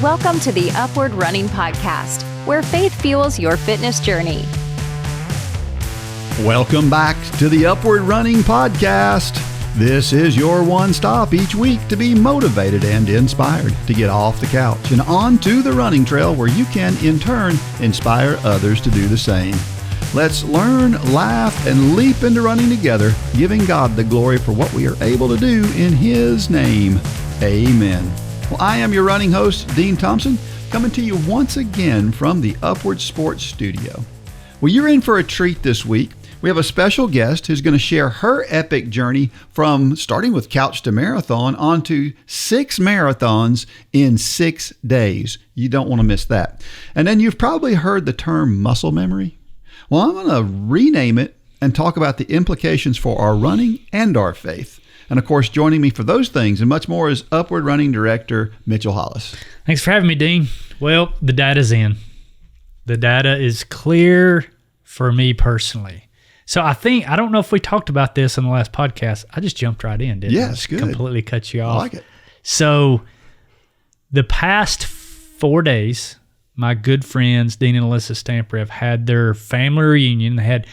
Welcome to the Upward Running Podcast, where faith fuels your fitness journey. Welcome back to the Upward Running Podcast. This is your one stop each week to be motivated and inspired to get off the couch and onto the running trail where you can, in turn, inspire others to do the same. Let's learn, laugh, and leap into running together, giving God the glory for what we are able to do in His name. Amen. Well, I am your running host, Dean Thompson, coming to you once again from the Upward Sports Studio. Well, you're in for a treat this week. We have a special guest who's going to share her epic journey from starting with couch to marathon onto 6 marathons in 6 days. You don't want to miss that. And then you've probably heard the term muscle memory. Well, I'm going to rename it and talk about the implications for our running and our faith. And of course, joining me for those things and much more is Upward Running Director Mitchell Hollis. Thanks for having me, Dean. Well, the data's in. The data is clear for me personally. So I don't know if we talked about this in the last podcast. I just jumped right in, didn't I? Yes, good. Completely cut you off. I like it. So the past 4 days, my good friends, Dean and Alyssa Stamper, have had their family reunion. They had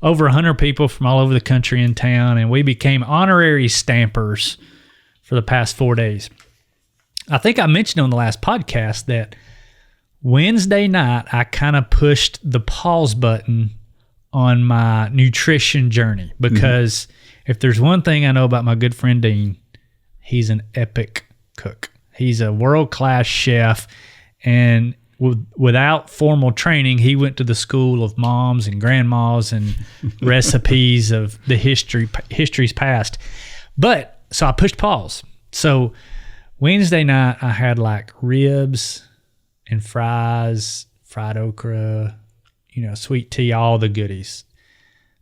over 100 people from all over the country in town, and we became honorary Stampers for the past 4 days. I think I mentioned on the last podcast that Wednesday night, I kind of pushed the pause button on my nutrition journey because if there's one thing I know about my good friend Dean, he's an epic cook. He's a world-class chef, and without formal training, he went to the school of moms and grandmas and recipes of the history's past. But so I pushed pause. So Wednesday night I had like ribs and fries, fried okra, sweet tea, all the goodies.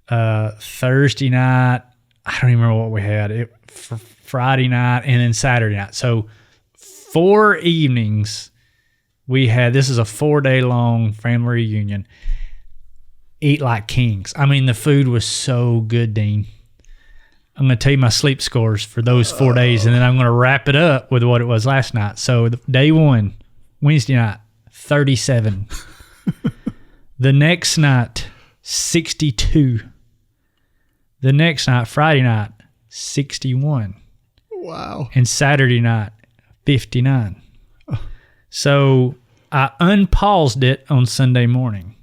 Thursday night, I don't even remember what we had. Friday night and then Saturday night. So 4 evenings. We had, this is a 4-day long family reunion. Eat like kings. I mean, the food was so good, Dean. I'm going to tell you my sleep scores for those 4 days, and then I'm going to wrap it up with what it was last night. So day 1, Wednesday night, 37. The next night, 62. The next night, Friday night, 61. Wow. And Saturday night, 59. So I unpaused it on Sunday morning.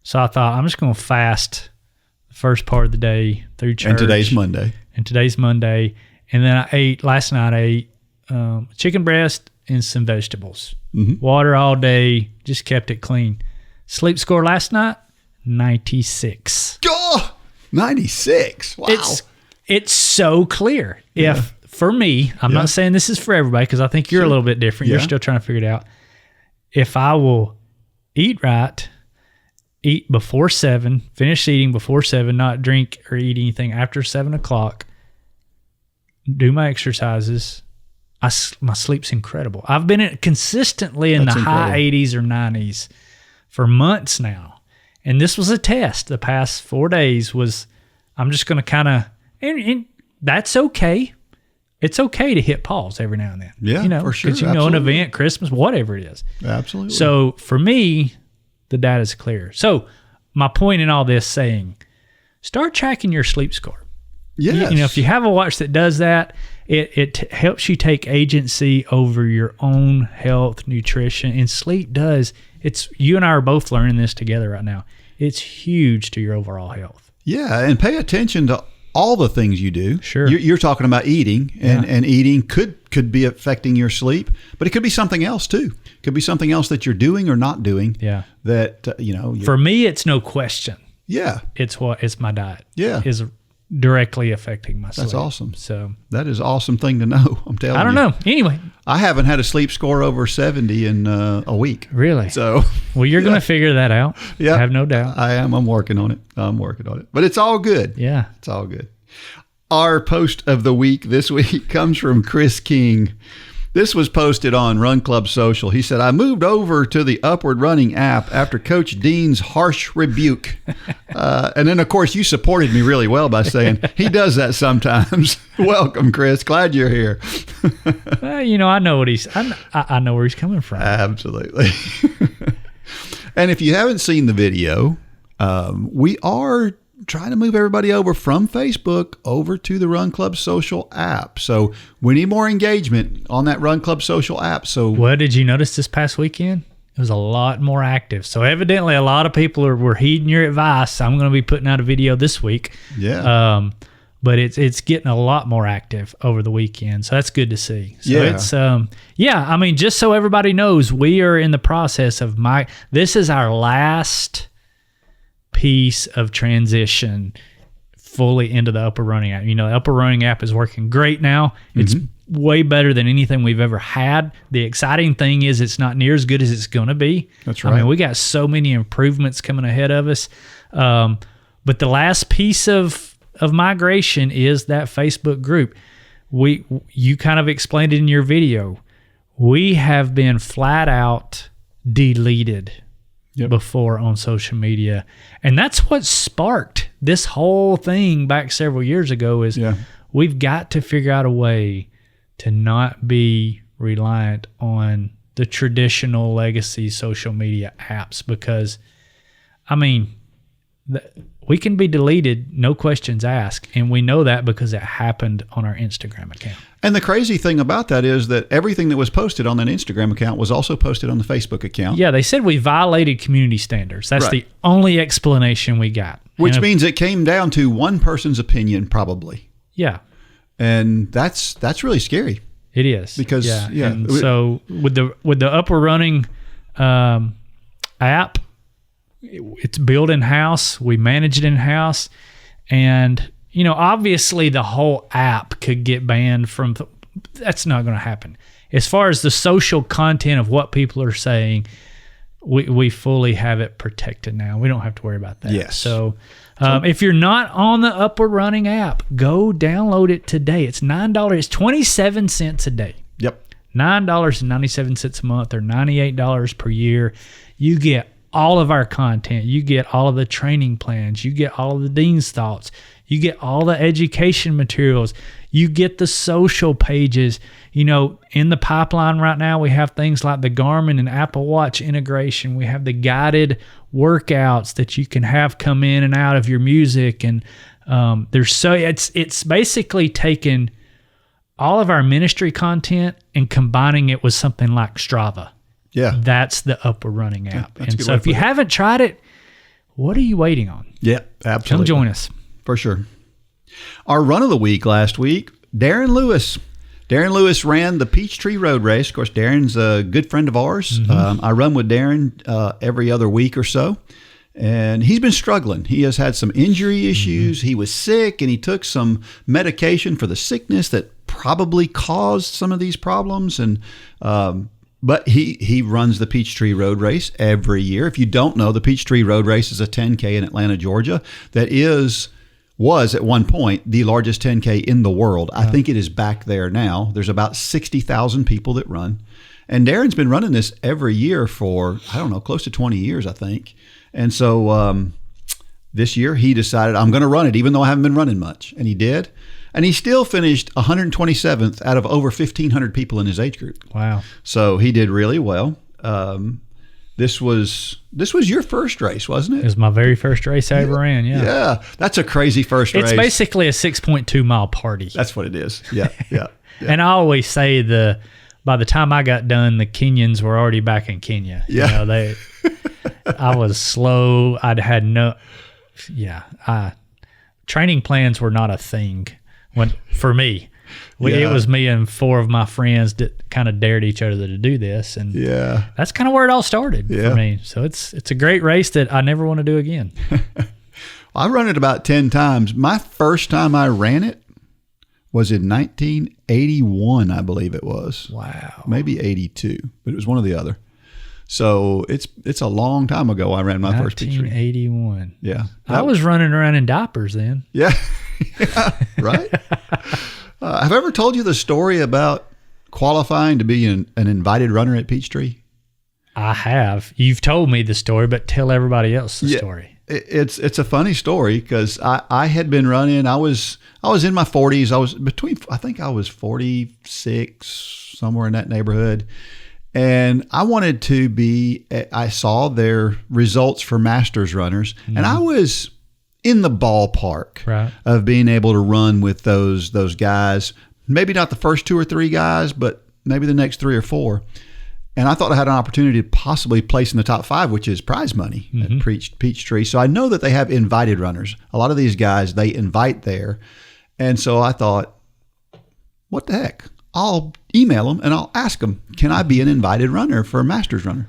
So I thought, I'm just going to fast the first part of the day through church. And today's Monday. And then last night I ate chicken breast and some vegetables. Water all day, just kept it clean. Sleep score last night, 96. Oh, 96. Wow. It's so clear. Yeah. For me, I'm not saying this is for everybody because I think you're a little bit different. You're still trying to figure it out. If I will eat right, eat before 7, finish eating before 7, not drink or eat anything after 7 o'clock, do my exercises, my sleep's incredible. I've been consistently in the high 80s or 90s for months now. And this was a test. The past 4 days was, I'm just going to kind of, and that's okay. It's okay to hit pause every now and then. Yeah, for sure. Because an event, Christmas, whatever it is. Absolutely. So for me, the data's clear. So my point in all this saying, start tracking your sleep score. Yes. If you have a watch that does that, it helps you take agency over your own health, nutrition, and sleep does. You and I are both learning this together right now. It's huge to your overall health. Yeah, and pay attention to all the things you do. Sure. You're talking about eating, and eating could be affecting your sleep, but it could be something else too. It could be something else that you're doing or not doing. Yeah. That, For me, it's no question. Yeah. It's my diet. Yeah. Is directly affecting my sleep. That's awesome. So that is an awesome thing to know. I'm telling you. I don't know. Anyway. I haven't had a sleep score over 70 in a week. Really? So. Well, you're going to figure that out. Yeah. I have no doubt. I am. I'm working on it. But it's all good. Yeah. It's all good. Our post of the week this week comes from Chris King. This was posted on Run Club Social. He said, I moved over to the Upward Running app after Coach Dean's harsh rebuke. And then, of course, you supported me really well by saying, he does that sometimes. Welcome, Chris. Glad you're here. I know what I know where he's coming from. Absolutely. And if you haven't seen the video, we are trying to move everybody over from Facebook over to the Run Club Social app. So we need more engagement on that Run Club Social app. So what did you notice this past weekend? It was a lot more active. So evidently a lot of people were heeding your advice. I'm going to be putting out a video this week. Yeah. But it's getting a lot more active over the weekend. So that's good to see. So it's I mean, just so everybody knows, we are in the process of this is our last piece of transition fully into the Upward Running app. The Upward Running app is working great now. It's way better than anything we've ever had. The exciting thing is it's not near as good as it's going to be. That's right. I mean, we got so many improvements coming ahead of us. But the last piece of migration is that Facebook group. You kind of explained it in your video. We have been flat out deleted before on social media. And that's what sparked this whole thing back several years ago is we've got to figure out a way to not be reliant on the traditional legacy social media apps because, I mean, we can be deleted, no questions asked, and we know that because it happened on our Instagram account. And the crazy thing about that is that everything that was posted on that Instagram account was also posted on the Facebook account. Yeah, they said we violated community standards. That's the only explanation we got. Which means it came down to one person's opinion, probably. Yeah. And that's really scary. It is. Because, And so with the Upward Running app, it's built in-house. We manage it in-house. And, obviously the whole app could get banned from... That's not going to happen. As far as the social content of what people are saying, we fully have it protected now. We don't have to worry about that. Yes. So if you're not on the Upward Running app, go download it today. It's $9. It's 27 cents a day. Yep. $9.97 a month or $98 per year. You get all of our content. You get all of the training plans. You get all of the Dean's Thoughts. You get all the education materials. You get the social pages. In the pipeline right now, we have things like the Garmin and Apple Watch integration. We have the guided workouts that you can have come in and out of your music. And it's basically taken all of our ministry content and combining it with something like Strava. Yeah. That's the Upward Running app. Yeah, and so if you haven't tried it, what are you waiting on? Yeah, absolutely. Come join us. For sure. Our run of the week last week, Darren Lewis. Darren Lewis ran the Peachtree Road Race. Of course, Darren's a good friend of ours. I run with Darren every other week or so. And he's been struggling. He has had some injury issues. He was sick, and he took some medication for the sickness that probably caused some of these problems. And but he runs the Peachtree Road Race every year. If you don't know, the Peachtree Road Race is a 10K in Atlanta, Georgia that was at one point the largest 10K in the world. I think it is back there now. There's about 60,000 people that run. And Darren's been running this every year for, close to 20 years, I think. And so this year he decided, I'm going to run it, even though I haven't been running much. And he did. And he still finished 127th out of over 1,500 people in his age group. Wow. So he did really well. This was your first race, wasn't it? It was my very first race I ever ran, yeah. Yeah, that's a crazy first race. It's basically a 6.2 mile party. That's what it is. Yeah. And I always say by the time I got done, the Kenyans were already back in Kenya. Yeah. I was slow. Training plans were not a thing for me. It was me and four of my friends that kind of dared each other to do this, and that's kind of where it all started for me. So it's a great race that I never want to do again. I run it about 10 times. My first time I ran it was in 1981, I believe it was. Wow. Maybe 82, but it was one or the other. So it's a long time ago I ran my first Peachtree. 1981. Yeah. I was running around in diapers then. Yeah. Right? Have I ever told you the story about qualifying to be an invited runner at Peachtree? I have. You've told me the story, but tell everybody else the story. it's a funny story because I had been running. I was in my 40s. I think I was 46, somewhere in that neighborhood. And I wanted to be, I saw their results for masters runners, and I was in the ballpark of being able to run with those guys. Maybe not the first 2 or 3 guys, but maybe the next 3 or 4. And I thought I had an opportunity to possibly place in the top 5, which is prize money at Peachtree. So I know that they have invited runners. A lot of these guys, they invite there. And so I thought, what the heck? I'll email them and I'll ask them, can I be an invited runner for a Masters runner?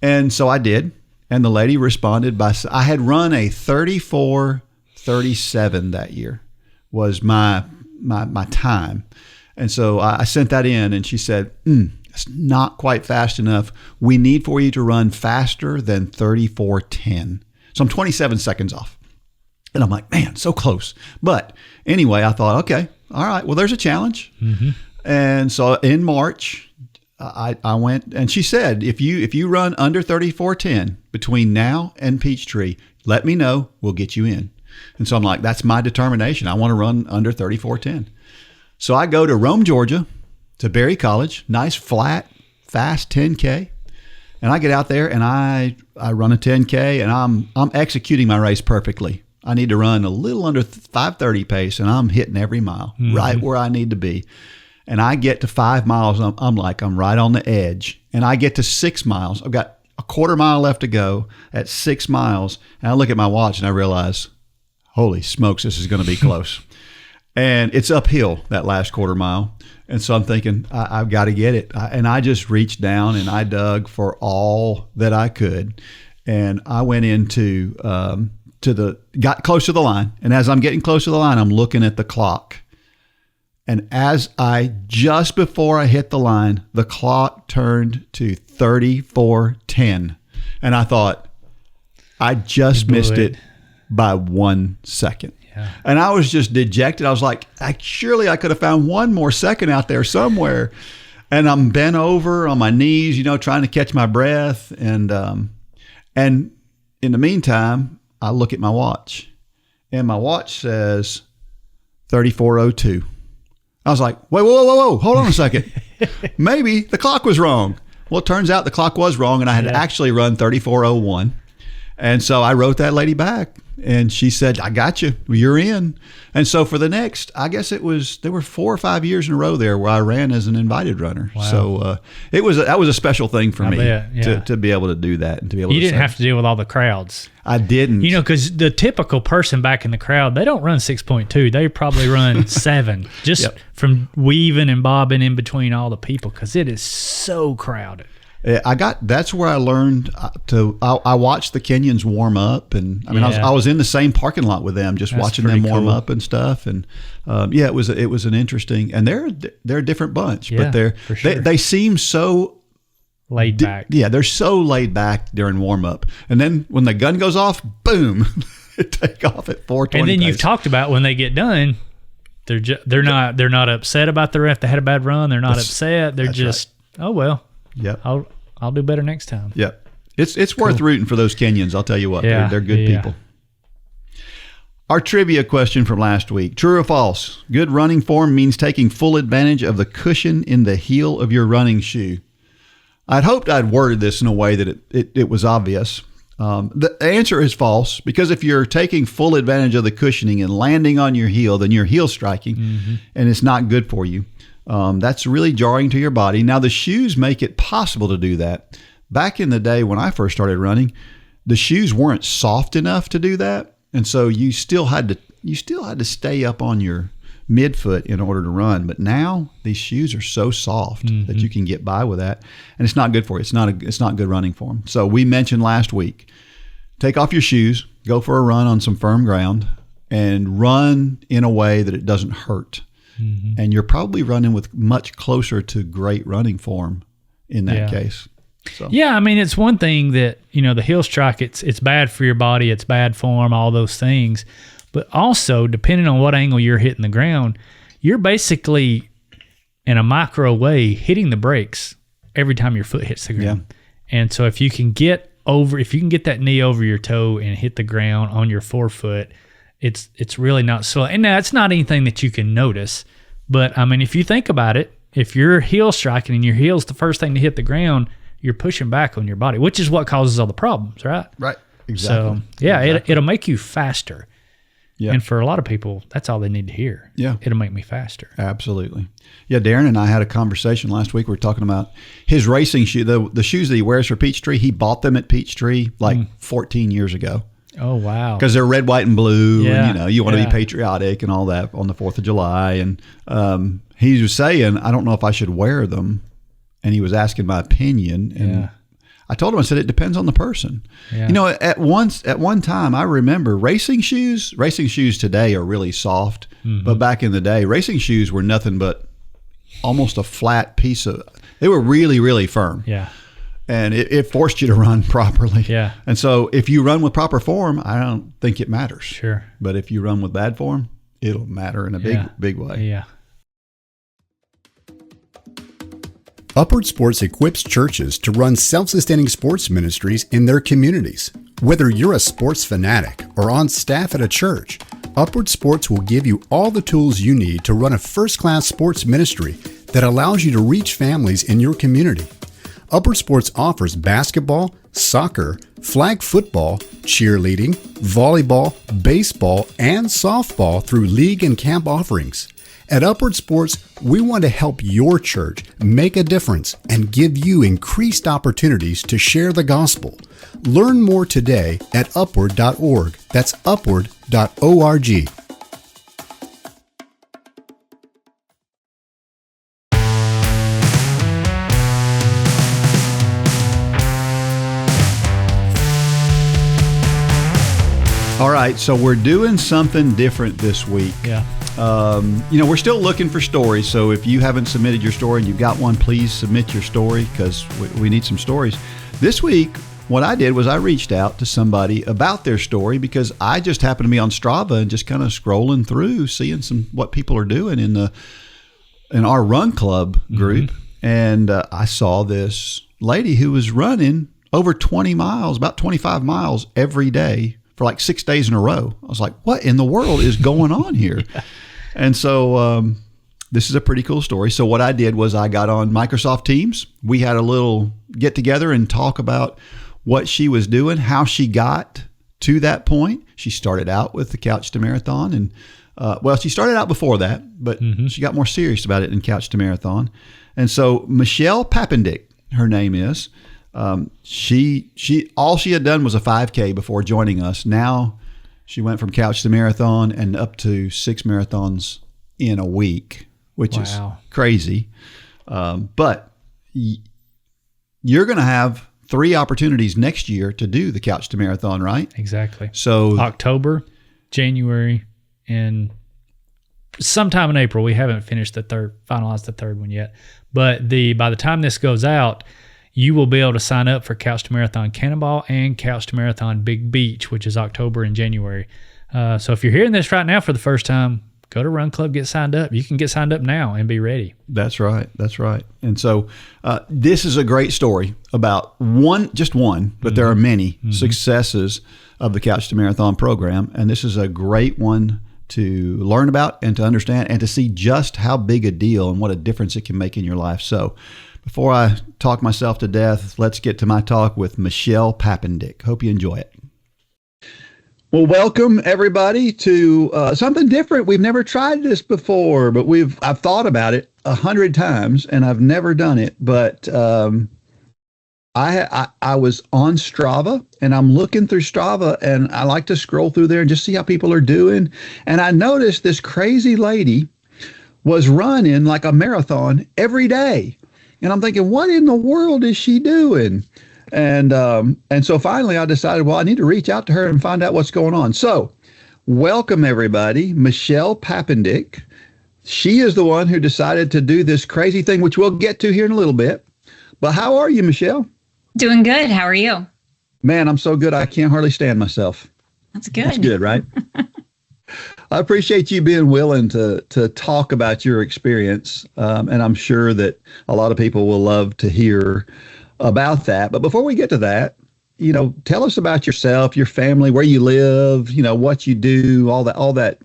And so I did. And the lady responded by, I had run a 34:37 that year was my time. And so I sent that in and she said, it's not quite fast enough. We need for you to run faster than 34:10. So I'm 27 seconds off. And I'm like, man, so close. But anyway, I thought, okay, all right, well, there's a challenge. And so in March, I went, and she said, if you run under 34:10 between now and Peachtree, let me know. We'll get you in. And so I'm like, that's my determination. I want to run under 34:10. So I go to Rome, Georgia, to Berry College, nice, flat, fast 10K. And I get out there and I run a 10K, and I'm executing my race perfectly. I need to run a little under 5:30 pace, and I'm hitting every mile right where I need to be. And I get to 5 miles, I'm right on the edge. And I get to 6 miles. I've got a quarter mile left to go at 6 miles. And I look at my watch and I realize, holy smokes, this is going to be close. And it's uphill that last quarter mile. And so I'm thinking, I've got to get it. And I just reached down and I dug for all that I could. And I went into, got close to the line. And as I'm getting close to the line, I'm looking at the clock. And just before I hit the line, the clock turned to 34:10. And I thought, I just missed it by 1 second. Yeah. And I was just dejected. I was like, surely I could have found one more second out there somewhere. And I'm bent over on my knees, trying to catch my breath. And in the meantime, I look at my watch, and my watch says 34:02. I was like, whoa, hold on a second. Maybe the clock was wrong. Well, it turns out the clock was wrong, and I had actually run 34:01. And so I wrote that lady back, and she said, I got you. You're in. And so for the next, I guess there were 4 or 5 years in a row there where I ran as an invited runner. Wow. So that was a special thing for me to be able to do that. And to be able. You didn't have to deal with all the crowds. I didn't. Because the typical person back in the crowd, they don't run 6.2. They probably run 7, just from weaving and bobbing in between all the people, because it is so crowded. That's where I learned I watched the Kenyans warm up, and I was in the same parking lot with them, just watching them warm up and stuff. And it was an interesting, and they're a different bunch, but they seem so laid back. Yeah, they're so laid back during warm up, and then when the gun goes off, boom, they take off at 4:20. And then you've talked about when they get done, they're not upset about the ref. They had a bad run. They're not upset. They're just oh well. Yep. I'll do better next time. Yep. It's worth rooting for those Kenyans. I'll tell you what. They're good people. Our trivia question from last week. True or false? Good running form means taking full advantage of the cushion in the heel of your running shoe. I'd hoped I'd worded this in a way that it was obvious. The answer is false, because if you're taking full advantage of the cushioning and landing on your heel, then you're heel striking, and it's not good for you. That's really jarring to your body. Now, the shoes make it possible to do that. Back in the day when I first started running, the shoes weren't soft enough to do that, and so you still had to stay up on your midfoot in order to run. But now these shoes are so soft that you can get by with that, and it's not good for you. It's not good running form. So we mentioned last week, take off your shoes, go for a run on some firm ground, and run in a way that it doesn't hurt. And you're probably running with much closer to great running form in that case. So. Yeah, it's one thing that, the heel strike, it's bad for your body, it's bad form, all those things. But also, depending on what angle you're hitting the ground, you're basically, in a micro way, hitting the brakes every time your foot hits the ground. Yeah. And so if you can get if you can get that knee over your toe and hit the ground on your forefoot, it's really not slow. And now it's not anything that you can notice, but I mean, if you think about it, if you're heel striking and your heel's the first thing to hit the ground, you're pushing back on your body, which is what causes all the problems, right? Right. Exactly. So, yeah, exactly. It'll make you faster. Yeah. And for a lot of people, that's all they need to hear. Yeah. It'll make me faster. Absolutely. Yeah, Darren and I had a conversation last week. We were talking about his racing shoe, the shoes that he wears for Peachtree. He bought them at Peachtree like 14 years ago. Oh, wow. Because they're red, white, and blue. Yeah. And, you want to be patriotic and all that on the 4th of July. And he was saying, I don't know if I should wear them. And he was asking my opinion. And I told him, I said, it depends on the person. Yeah. At one time, I remember racing shoes today are really soft. Mm-hmm. But back in the day, racing shoes were nothing but almost a flat piece they were really, really firm. Yeah. And it forced you to run properly. Yeah. And so if you run with proper form, I don't think it matters. Sure. But if you run with bad form, it'll matter in a big way. Yeah. Upward Sports equips churches to run self-sustaining sports ministries in their communities. Whether you're a sports fanatic or on staff at a church, Upward Sports will give you all the tools you need to run a first-class sports ministry that allows you to reach families in your community. Upward Sports offers basketball, soccer, flag football, cheerleading, volleyball, baseball, and softball through league and camp offerings. At Upward Sports, we want to help your church make a difference and give you increased opportunities to share the gospel. Learn more today at upward.org. That's upward.org. All right, so we're doing something different this week. Yeah. We're still looking for stories, so if you haven't submitted your story and you've got one, please submit your story because we need some stories. This week, what I did was I reached out to somebody about their story because I just happened to be on Strava and just kind of scrolling through, seeing what people are doing in our run club group. Mm-hmm. And I saw this lady who was running over 20 miles, about 25 miles every day for like 6 days in a row. I was like, what in the world is going on here? Yeah. And so this is a pretty cool story. So what I did was I got on Microsoft Teams. We had a little get together and talk about what she was doing, how she got to that point. She started out with the Couch to Marathon. And she started out before that, but she got more serious about it in Couch to Marathon. And so Michelle Papendick, her name is, she all she had done was a 5K before joining us. Now she went from Couch to Marathon and up to 6 marathons in a week, which is crazy. But you're going to have 3 opportunities next year to do the Couch to Marathon, right? Exactly. So October, January, and sometime in April. We haven't finalized the third one yet. But by the time this goes out, you will be able to sign up for Couch to Marathon Cannonball and Couch to Marathon Big Beach, which is October and January. So if you're hearing this right now for the first time, go to Run Club, get signed up. You can get signed up now and be ready. That's right. That's right. And so this is a great story about just one, but there are many successes of the Couch to Marathon program. And this is a great one to learn about and to understand and to see just how big a deal and what a difference it can make in your life. So before I talk myself to death, let's get to my talk with Michelle Papendick. Hope you enjoy it. Well, welcome everybody to something different. We've never tried this before, but I've thought about it 100 times and I've never done it. But I was on Strava and I'm looking through Strava and I like to scroll through there and just see how people are doing. And I noticed this crazy lady was running like a marathon every day. And I'm thinking, what in the world is she doing? And so finally I decided, well, I need to reach out to her and find out what's going on. So welcome everybody, Michelle Papendick. She is the one who decided to do this crazy thing, which we'll get to here in a little bit. But how are you, Michelle? Doing good. How are you? Man, I'm so good I can't hardly stand myself. That's good. That's good, right? I appreciate you being willing to talk about your experience, and I'm sure that a lot of people will love to hear about that. But before we get to that, tell us about yourself, your family, where you live, what you do, all that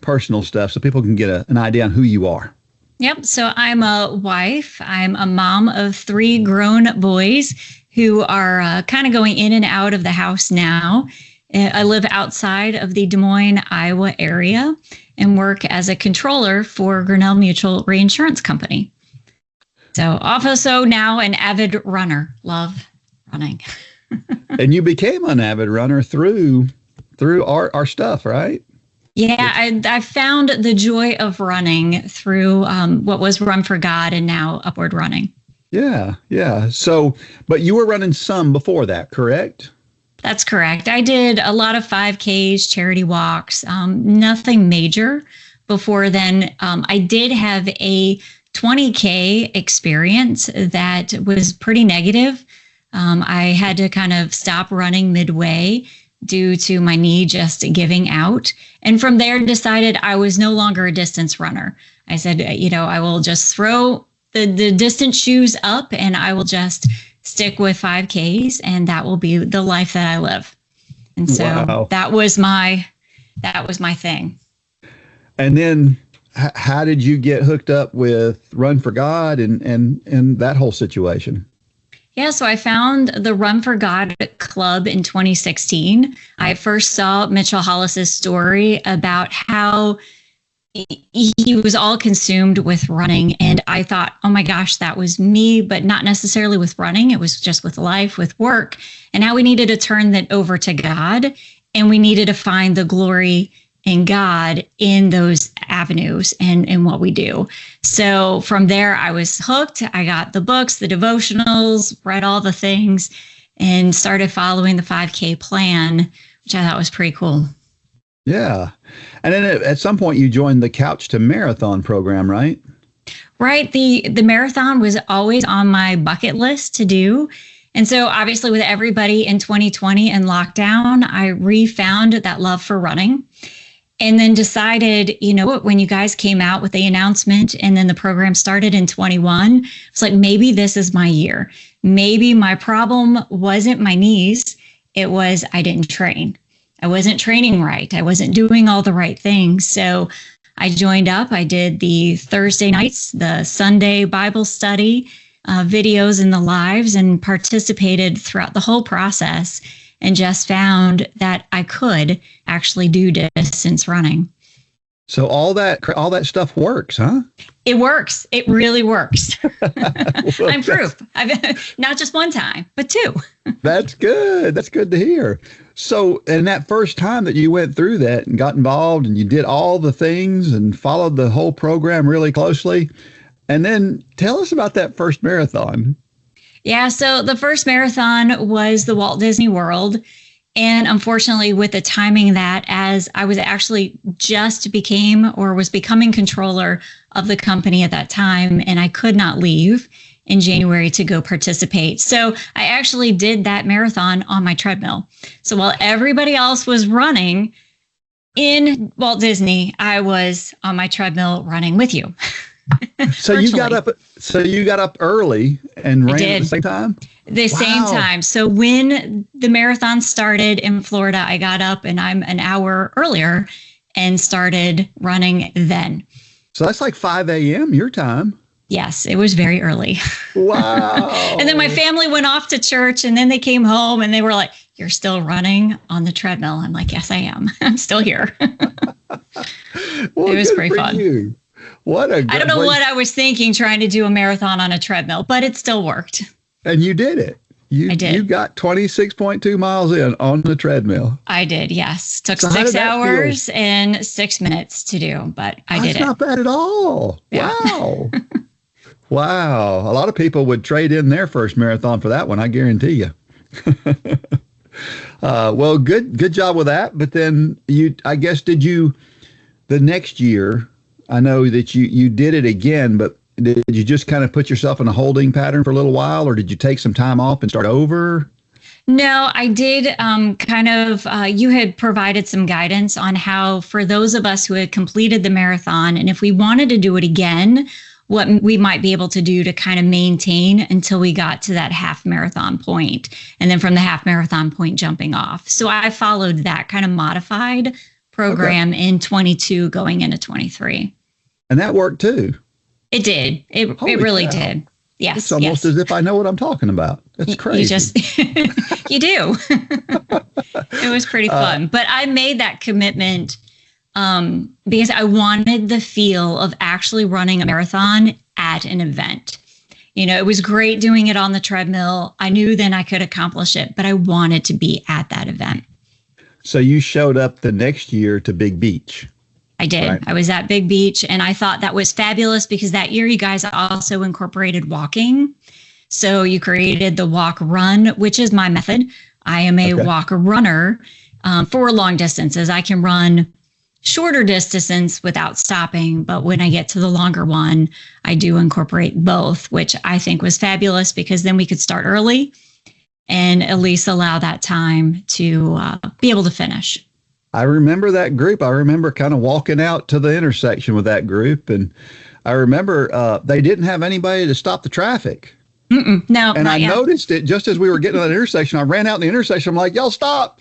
personal stuff so people can get an idea on who you are. Yep. So I'm a wife. I'm a mom of 3 grown boys who are kind of going in and out of the house now. I live outside of the Des Moines, Iowa area and work as a controller for Grinnell Mutual Reinsurance Company. So also now an avid runner. Love running. And you became an avid runner through our stuff, right? Yeah, I found the joy of running through what was Run for God and now Upward Running. Yeah. So, but you were running some before that, correct? That's correct. I did a lot of 5Ks, charity walks, nothing major before then. I did have a 20K experience that was pretty negative. I had to kind of stop running midway due to my knee just giving out. And from there decided I was no longer a distance runner. I said, I will just throw the distance shoes up and I will just stick with 5Ks and that will be the life that I live. And so Wow. that was my thing. And then how did you get hooked up with Run for God and that whole situation? Yeah, so I found the Run for God Club in 2016. I first saw Mitchell Hollis's story about how he was all consumed with running. And I thought, oh my gosh, that was me, but not necessarily with running. It was just with life, with work. And now we needed to turn that over to God. And we needed to find the glory in God in those avenues and in what we do. So from there, I was hooked. I got the books, the devotionals, read all the things, and started following the 5K plan, which I thought was pretty cool. Yeah. And then at some point you joined the Couch to Marathon program, right? Right. The marathon was always on my bucket list to do. And so obviously with everybody in 2020 and lockdown, I refound that love for running and then decided, when you guys came out with the announcement and then the program started in 21, it's like, maybe this is my year. Maybe my problem wasn't my knees. It was I didn't train. I wasn't training right. I wasn't doing all the right things. So I joined up. I did the Thursday nights, the Sunday Bible study, videos and the lives, and participated throughout the whole process and just found that I could actually do distance running. So all that stuff works, huh? It works. It really works. Well, I'm proof. I've not just one time, but 2. That's good. That's good to hear. So, and that first time that you went through that and got involved and you did all the things and followed the whole program really closely, and then tell us about that first marathon. Yeah, so the first marathon was the Walt Disney World. And unfortunately, with the timing of that, as I was actually was becoming controller of the company at that time, and I could not leave in January to go participate. So I actually did that marathon on my treadmill. So while everybody else was running in Walt Disney, I was on my treadmill running with you. So you got up early and ran at the same time? The same time. So when the marathon started in Florida, I got up and I'm an hour earlier and started running then. So that's like 5 a.m. your time. Yes, it was very early. Wow. And then my family went off to church and then they came home and they were like, "You're still running on the treadmill?" I'm like, "Yes, I am. I'm still here." Well, it was pretty fun. You. I don't know what I was thinking trying to do a marathon on a treadmill, but it still worked. And you did it. I did. You got 26.2 miles in on the treadmill. I did, yes. Took 6 hours and 6 minutes to do, but I did it. That's not bad at all. Yeah. Wow. Wow. A lot of people would trade in their first marathon for that one, I guarantee you. Well, good job with that. But then the next year, I know that you did it again, but did you just kind of put yourself in a holding pattern for a little while, or did you take some time off and start over? No, I did you had provided some guidance on how, for those of us who had completed the marathon, and if we wanted to do it again, what we might be able to do to kind of maintain until we got to that half marathon point, and then from the half marathon point jumping off. So I followed that kind of modified program in 22 going into 23. And that worked too. It did. It really did. Yes. It's almost as if I know what I'm talking about. That's crazy. You do. It was pretty fun. But I made that commitment because I wanted the feel of actually running a marathon at an event. You know, it was great doing it on the treadmill. I knew then I could accomplish it, but I wanted to be at that event. So you showed up the next year to Big Beach. I did. Right. I was at Big Beach, and I thought that was fabulous because that year you guys also incorporated walking. So you created the walk run, which is my method. I am a walk runner for long distances. I can run shorter distance without stopping, but when I get to the longer one, I do incorporate both, which I think was fabulous because then we could start early and at least allow that time to be able to finish. I remember that group. I remember kind of walking out to the intersection with that group. And I remember they didn't have anybody to stop the traffic. No, and I noticed it just as we were getting to that intersection. I ran out in the intersection. I'm like, y'all stop.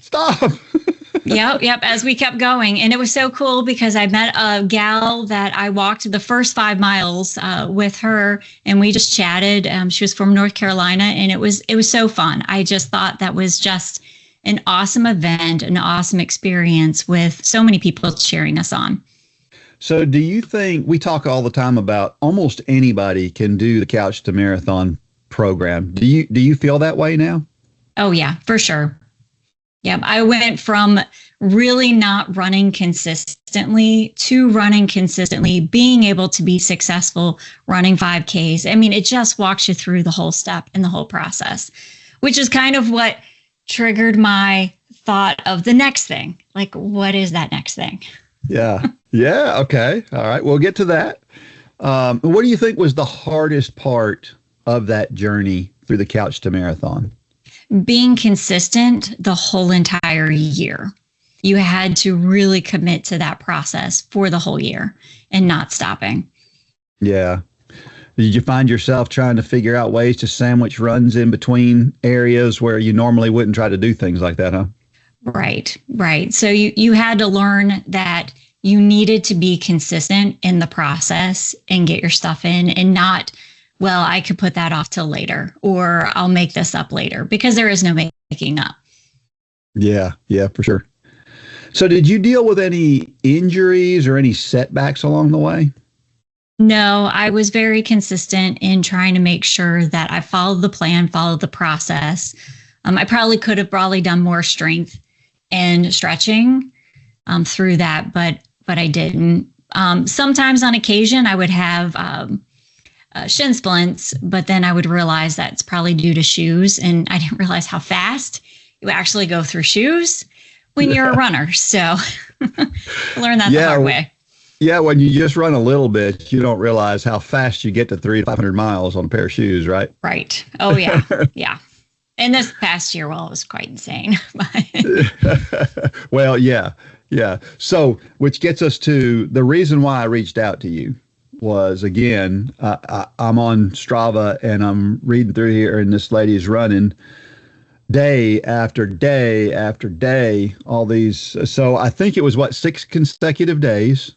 Yep. As we kept going. And it was so cool because I met a gal that I walked the first 5 miles with her, and we just chatted. She was from North Carolina, and it was so fun. I just thought that was just an awesome event, an awesome experience with so many people cheering us on. So do you think, we talk all the time about almost anybody can do the Couch to Marathon program. Do you feel that way now? Oh yeah, for sure. Yeah, I went from really not running consistently to running consistently, being able to be successful running 5Ks. I mean, it just walks you through the whole step and the whole process, which is kind of what triggered my thought of the next thing. Like, what is that next thing? Yeah. Okay. All right. We'll get to that. What do you think was the hardest part of that journey through the Couch to Marathon? Being consistent the whole entire year. You had to really commit to that process for the whole year and not stopping. Yeah. Did you find yourself trying to figure out ways to sandwich runs in between areas where you normally wouldn't try to do things like that, huh? Right. So you had to learn that you needed to be consistent in the process and get your stuff in, and not, well, I could put that off till later, or I'll make this up later, because there is no making up. Yeah, for sure. So did you deal with any injuries or any setbacks along the way? No, I was very consistent in trying to make sure that I followed the plan, followed the process. I probably could have done more strength and stretching through that, but I didn't. Sometimes on occasion I would have shin splints, but then I would realize that's probably due to shoes, and I didn't realize how fast you actually go through shoes when you're a runner. So I learned that the hard way. Yeah, when you just run a little bit, you don't realize how fast you get to 300 to 500 miles on a pair of shoes, right? Right. Oh, yeah. Yeah. And this past year, well, it was quite insane. Well, yeah. So, which gets us to the reason why I reached out to you was, again, I'm on Strava and I'm reading through here, and this lady is running day after day after day, all these. So I think it was 6 consecutive days.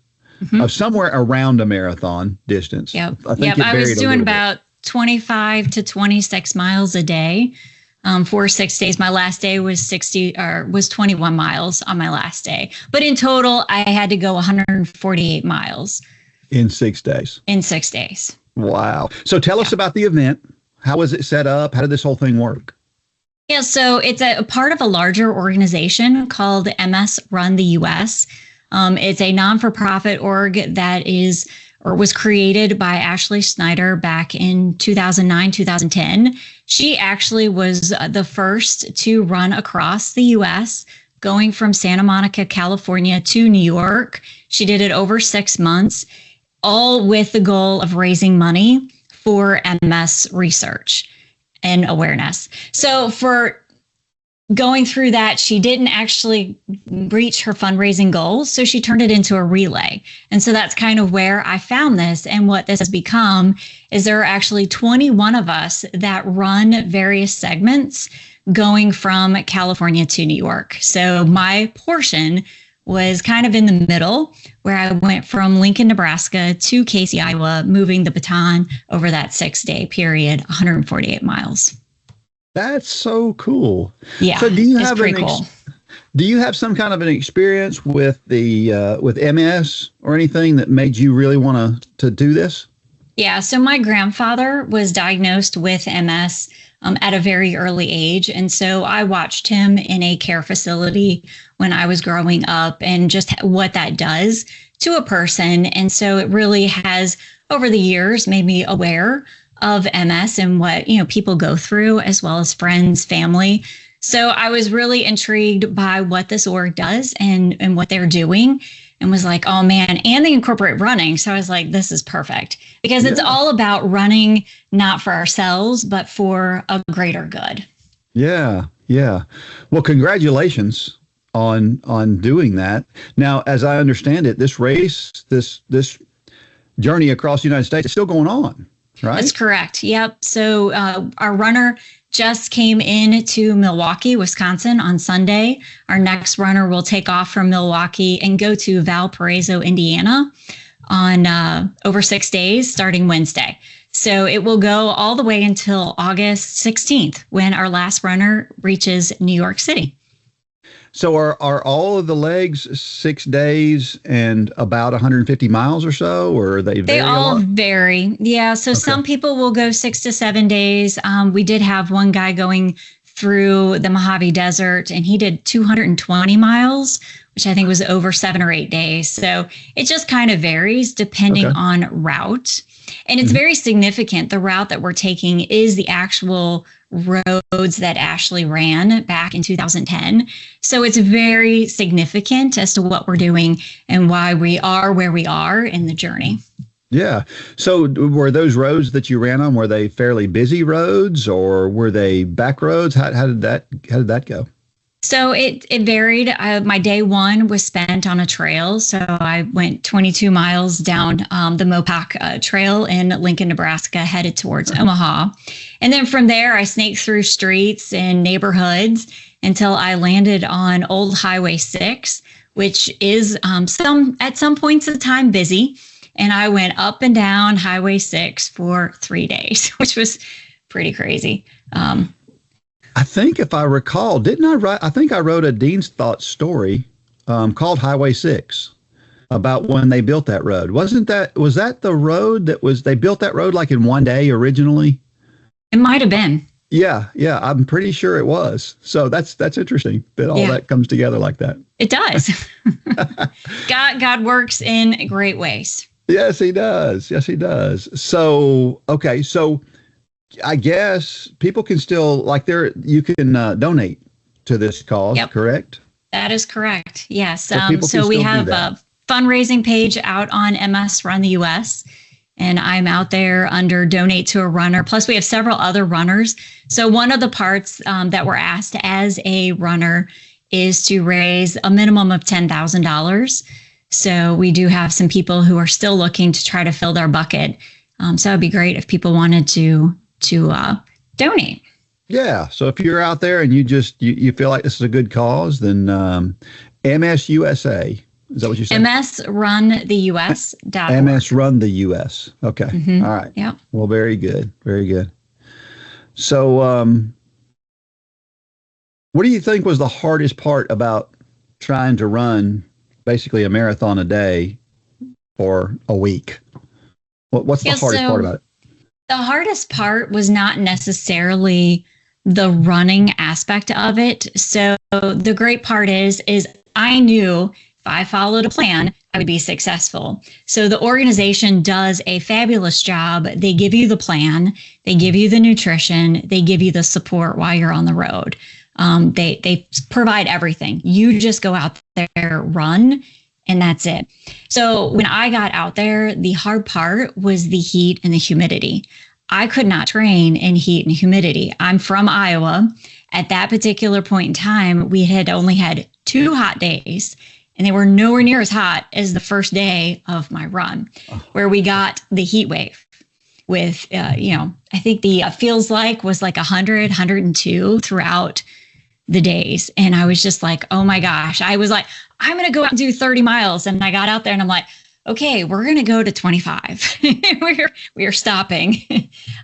Of somewhere around a marathon distance. Yep. I was doing about 25 to 26 miles a day for 6 days. My last day was 21 miles on my last day. But in total, I had to go 148 miles. In 6 days. In 6 days. Wow. So tell us about the event. How was it set up? How did this whole thing work? Yeah, so it's a part of a larger organization called MS Run the US. It's a non-for-profit org that was created by Ashley Snyder back in 2009, 2010. She actually was the first to run across the U.S., going from Santa Monica, California to New York. She did it over 6 months, all with the goal of raising money for MS research and awareness. So for going through that, she didn't actually reach her fundraising goals. So she turned it into a relay. And so that's kind of where I found this. And what this has become is there are actually 21 of us that run various segments going from California to New York. So my portion was kind of in the middle, where I went from Lincoln, Nebraska to Casey, Iowa, moving the baton over that 6-day period, 148 miles. That's so cool. Yeah, so do you it's have pretty cool. Do you have some kind of an experience with the with MS or anything that made you really want to do this? Yeah, so my grandfather was diagnosed with MS at a very early age. And so I watched him in a care facility when I was growing up, and just what that does to a person. And so it really has, over the years, made me aware of MS and what, people go through, as well as friends, family. So I was really intrigued by what this org does and what they're doing, and was like, oh man, and they incorporate running. So I was like, this is perfect, because it's all about running, not for ourselves, but for a greater good. Yeah. Yeah. Well, congratulations on doing that. Now, as I understand it, this race, this journey across the United States is still going on, right? That's correct. Yep. So our runner just came in to Milwaukee, Wisconsin on Sunday. Our next runner will take off from Milwaukee and go to Valparaiso, Indiana on over 6 days, starting Wednesday. So it will go all the way until August 16th, when our last runner reaches New York City. So are all of the legs 6 days and about 150 miles or so, or are they vary? They all vary. Yeah. So some people will go 6 to 7 days. We did have one guy going through the Mojave Desert, and he did 220 miles, which I think was over 7 or 8 days. So it just kind of varies depending on route. And it's very significant. The route that we're taking is the actual roads that Ashley ran back in 2010. So it's very significant as to what we're doing and why we are where we are in the journey. Yeah. So were those roads that you ran on, were they fairly busy roads, or were they back roads? How did that go? So it varied. My day one was spent on a trail. So I went 22 miles down the Mopac Trail in Lincoln, Nebraska, headed towards Omaha. And then from there, I snaked through streets and neighborhoods until I landed on Old Highway 6, which is at some points of time busy. And I went up and down Highway 6 for 3 days, which was pretty crazy. I think if I recall, I think I wrote a Dean's Thoughts story called Highway 6 about when they built that road. Was that the road they built that road like in 1 day originally? It might have been. Yeah. I'm pretty sure it was. So that's interesting that all that comes together like that. It does. God works in great ways. Yes, he does. Yes, he does. So, okay. So I guess people can still you can donate to this cause, correct? That is correct. Yes. So we have a fundraising page out on MS Run the US, and I'm out there under Donate to a Runner. Plus, we have several other runners. So one of the parts that we're asked as a runner is to raise a minimum of $10,000. So we do have some people who are still looking to try to fill their bucket. So it'd be great if people wanted to donate. Yeah. So if you're out there and you feel like this is a good cause, then MS USA. Is that what you said? MSRuntheus.org. MS Run the US. Okay. Mm-hmm. All right. Yeah. Well, very good. Very good. So what do you think was the hardest part about trying to run basically a marathon a day for a week? What's the hardest part about it? The hardest part was not necessarily the running aspect of it. So the great part is I knew if I followed a plan, I would be successful. So the organization does a fabulous job. They give you the plan, they give you the nutrition, they give you the support while you're on the road. They provide everything. You just go out there, run, and that's it. So when I got out there, the hard part was the heat and the humidity. I could not train in heat and humidity. I'm from Iowa. At that particular point in time, we had only had 2 hot days, and they were nowhere near as hot as the first day of my run, where we got the heat wave with, I think the feels like was like 100, 102 throughout the days. And I was just like, oh my gosh, I was like, I'm going to go out and do 30 miles. And I got out there and I'm like, okay, we're going to go to 25. we're stopping.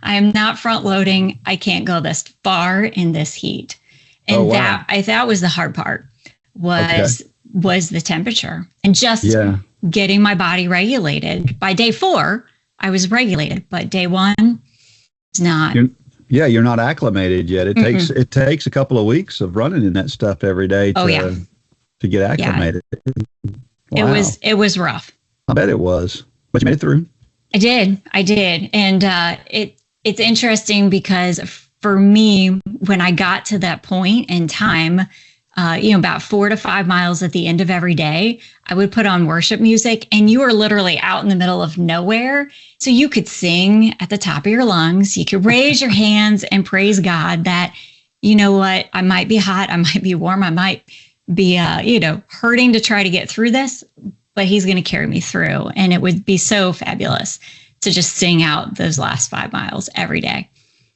I am not front loading. I can't go this far in this heat. And that I thought was the hard part was the temperature and just getting my body regulated. By day 4, I was regulated, but day 1, it's not. You're not acclimated yet. It takes a couple of weeks of running in that stuff every day to get acclimated. Yeah. Wow. It was rough. I bet it was, but you made it through. I did. And it's interesting because for me, when I got to that point in time, about 4 to 5 miles at the end of every day, I would put on worship music, and you were literally out in the middle of nowhere. So you could sing at the top of your lungs. You could raise your hands and praise God that, you know what, I might be hot, I might be warm, I might be, hurting to try to get through this, but he's going to carry me through. And it would be so fabulous to just sing out those last 5 miles every day.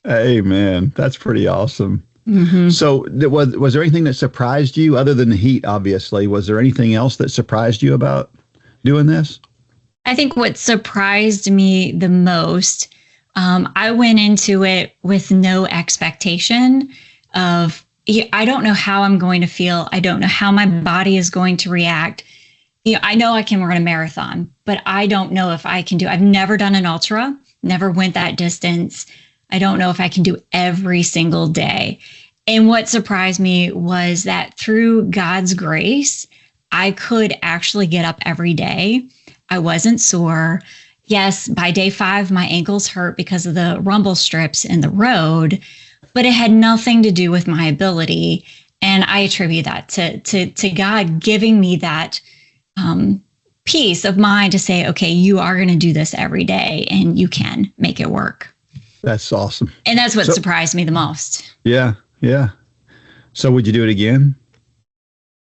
Amen. That's pretty awesome. Mm-hmm. So was there anything that surprised you other than the heat, obviously? Was there anything else that surprised you about doing this? I think what surprised me the most, I went into it with no expectation of, I don't know how I'm going to feel. I don't know how my body is going to react. I know I can run a marathon, but I don't know if I can I've never done an ultra, never went that distance. I don't know if I can do every single day. And what surprised me was that through God's grace, I could actually get up every day. I wasn't sore. Yes, by day 5, my ankles hurt because of the rumble strips in the road, but it had nothing to do with my ability. And I attribute that to God giving me that peace of mind to say, okay, you are going to do this every day and you can make it work. That's awesome. And that's what surprised me the most. Yeah. So would you do it again?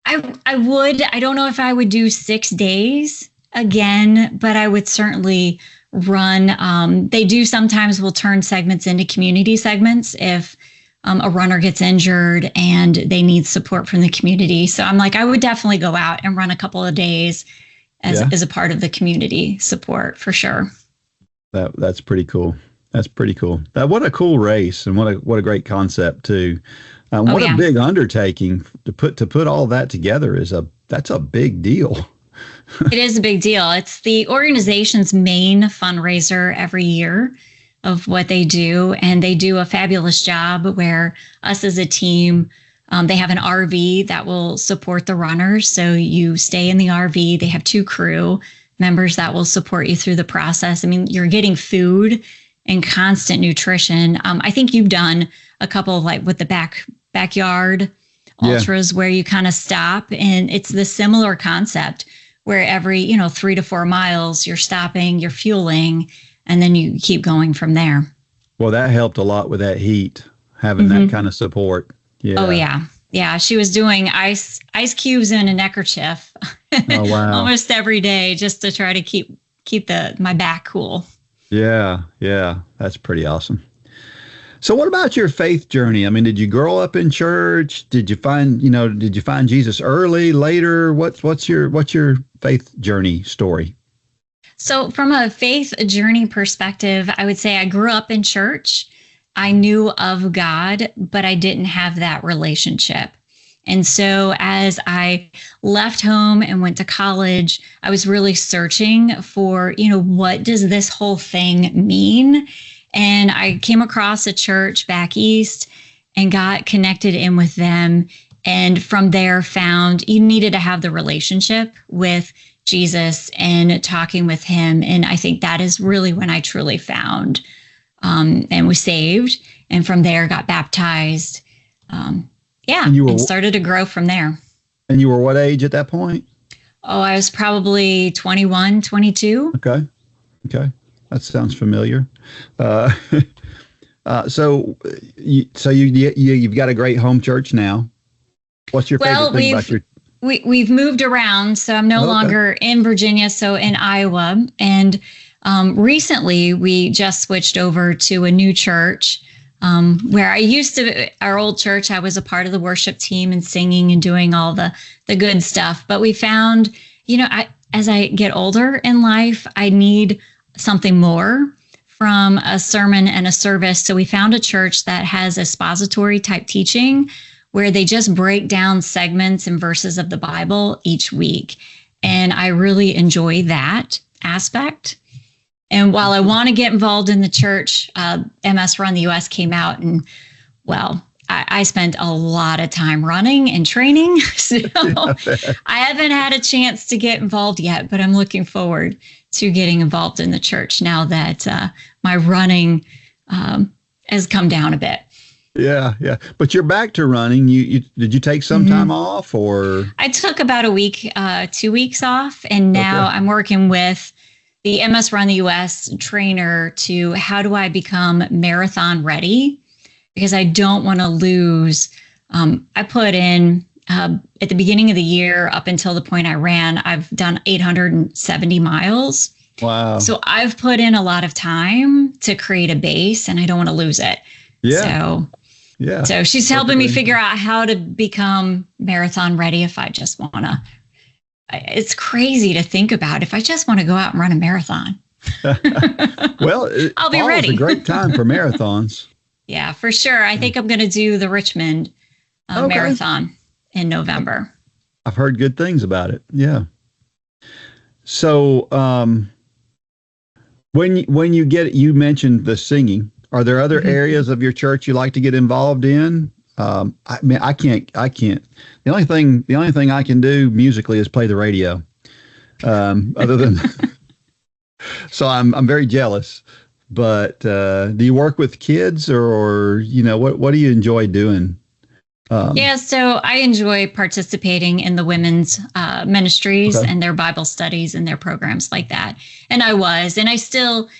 I would. I don't know if I would do 6 days again, but I would certainly run. They do sometimes will turn segments into community segments if a runner gets injured and they need support from the community. So I'm like, I would definitely go out and run a couple of days as a part of the community support for sure. That's pretty cool. That's pretty cool. What a cool race, and what a great concept too. What a big undertaking to put all that together that's a big deal. It is a big deal. It's the organization's main fundraiser every year of what they do, and they do a fabulous job where us as a team, they have an RV that will support the runners. So you stay in the RV. They have 2 crew members that will support you through the process. I mean, you're getting food and constant nutrition. I think you've done a couple of with the backyard ultras where you kind of stop, and it's the similar concept where every 3 to 4 miles you're stopping, you're fueling, and then you keep going from there. Well, that helped a lot with that heat, having that kind of support. Yeah. Oh yeah. She was doing ice cubes in a neckerchief Oh, wow. almost every day just to try to keep my back cool. Yeah. That's pretty awesome. So what about your faith journey? I mean, did you grow up in church? Did you find Jesus early, later? What's your faith journey story? So from a faith journey perspective, I would say I grew up in church. I knew of God, but I didn't have that relationship. And so as I left home and went to college, I was really searching for, what does this whole thing mean? And I came across a church back east and got connected in with them. And from there found you needed to have the relationship with Jesus and talking with him. And I think that is really when I truly found and was saved. And from there got baptized. And started to grow from there. And you were what age at that point? Oh, I was probably 21, 22. Okay. That sounds familiar. You've got a great home church now. What's your favorite thing about your? We've moved around, so I'm no longer in Virginia, so in Iowa. And recently, we just switched over to a new church where I used to. Our old church, I was a part of the worship team and singing and doing all the good stuff. But we found, as I get older in life, I need something more from a sermon and a service. So we found a church that has expository type teaching, where they just break down segments and verses of the Bible each week. And I really enjoy that aspect. And while I want to get involved in the church, MS Run the US came out, and I spent a lot of time running and training. So I haven't had a chance to get involved yet, but I'm looking forward to getting involved in the church now that my running has come down a bit. Yeah. But you're back to running. Did you take some time off, or? I took about a week, 2 weeks off, and now I'm working with the MS Run the US trainer to how do I become marathon ready, because I don't want to lose. I put in at the beginning of the year up until the point I ran, I've done 870 miles. Wow. So I've put in a lot of time to create a base, and I don't want to lose it. Yeah. So she's helping me figure out how to become marathon ready if I just want to. It's crazy to think about if I just want to go out and run a marathon. Well, I'll be ready. It's a great time for marathons. Yeah, for sure. I think I'm going to do the Richmond marathon in November. I've heard good things about it. Yeah. So when you mentioned the singing, are there other areas of your church you like to get involved in? I can't. The only thing I can do musically is play the radio. Other than, so I'm very jealous. But do you work with kids, or what do you enjoy doing? So I enjoy participating in the women's ministries and their Bible studies and their programs like that. And I still.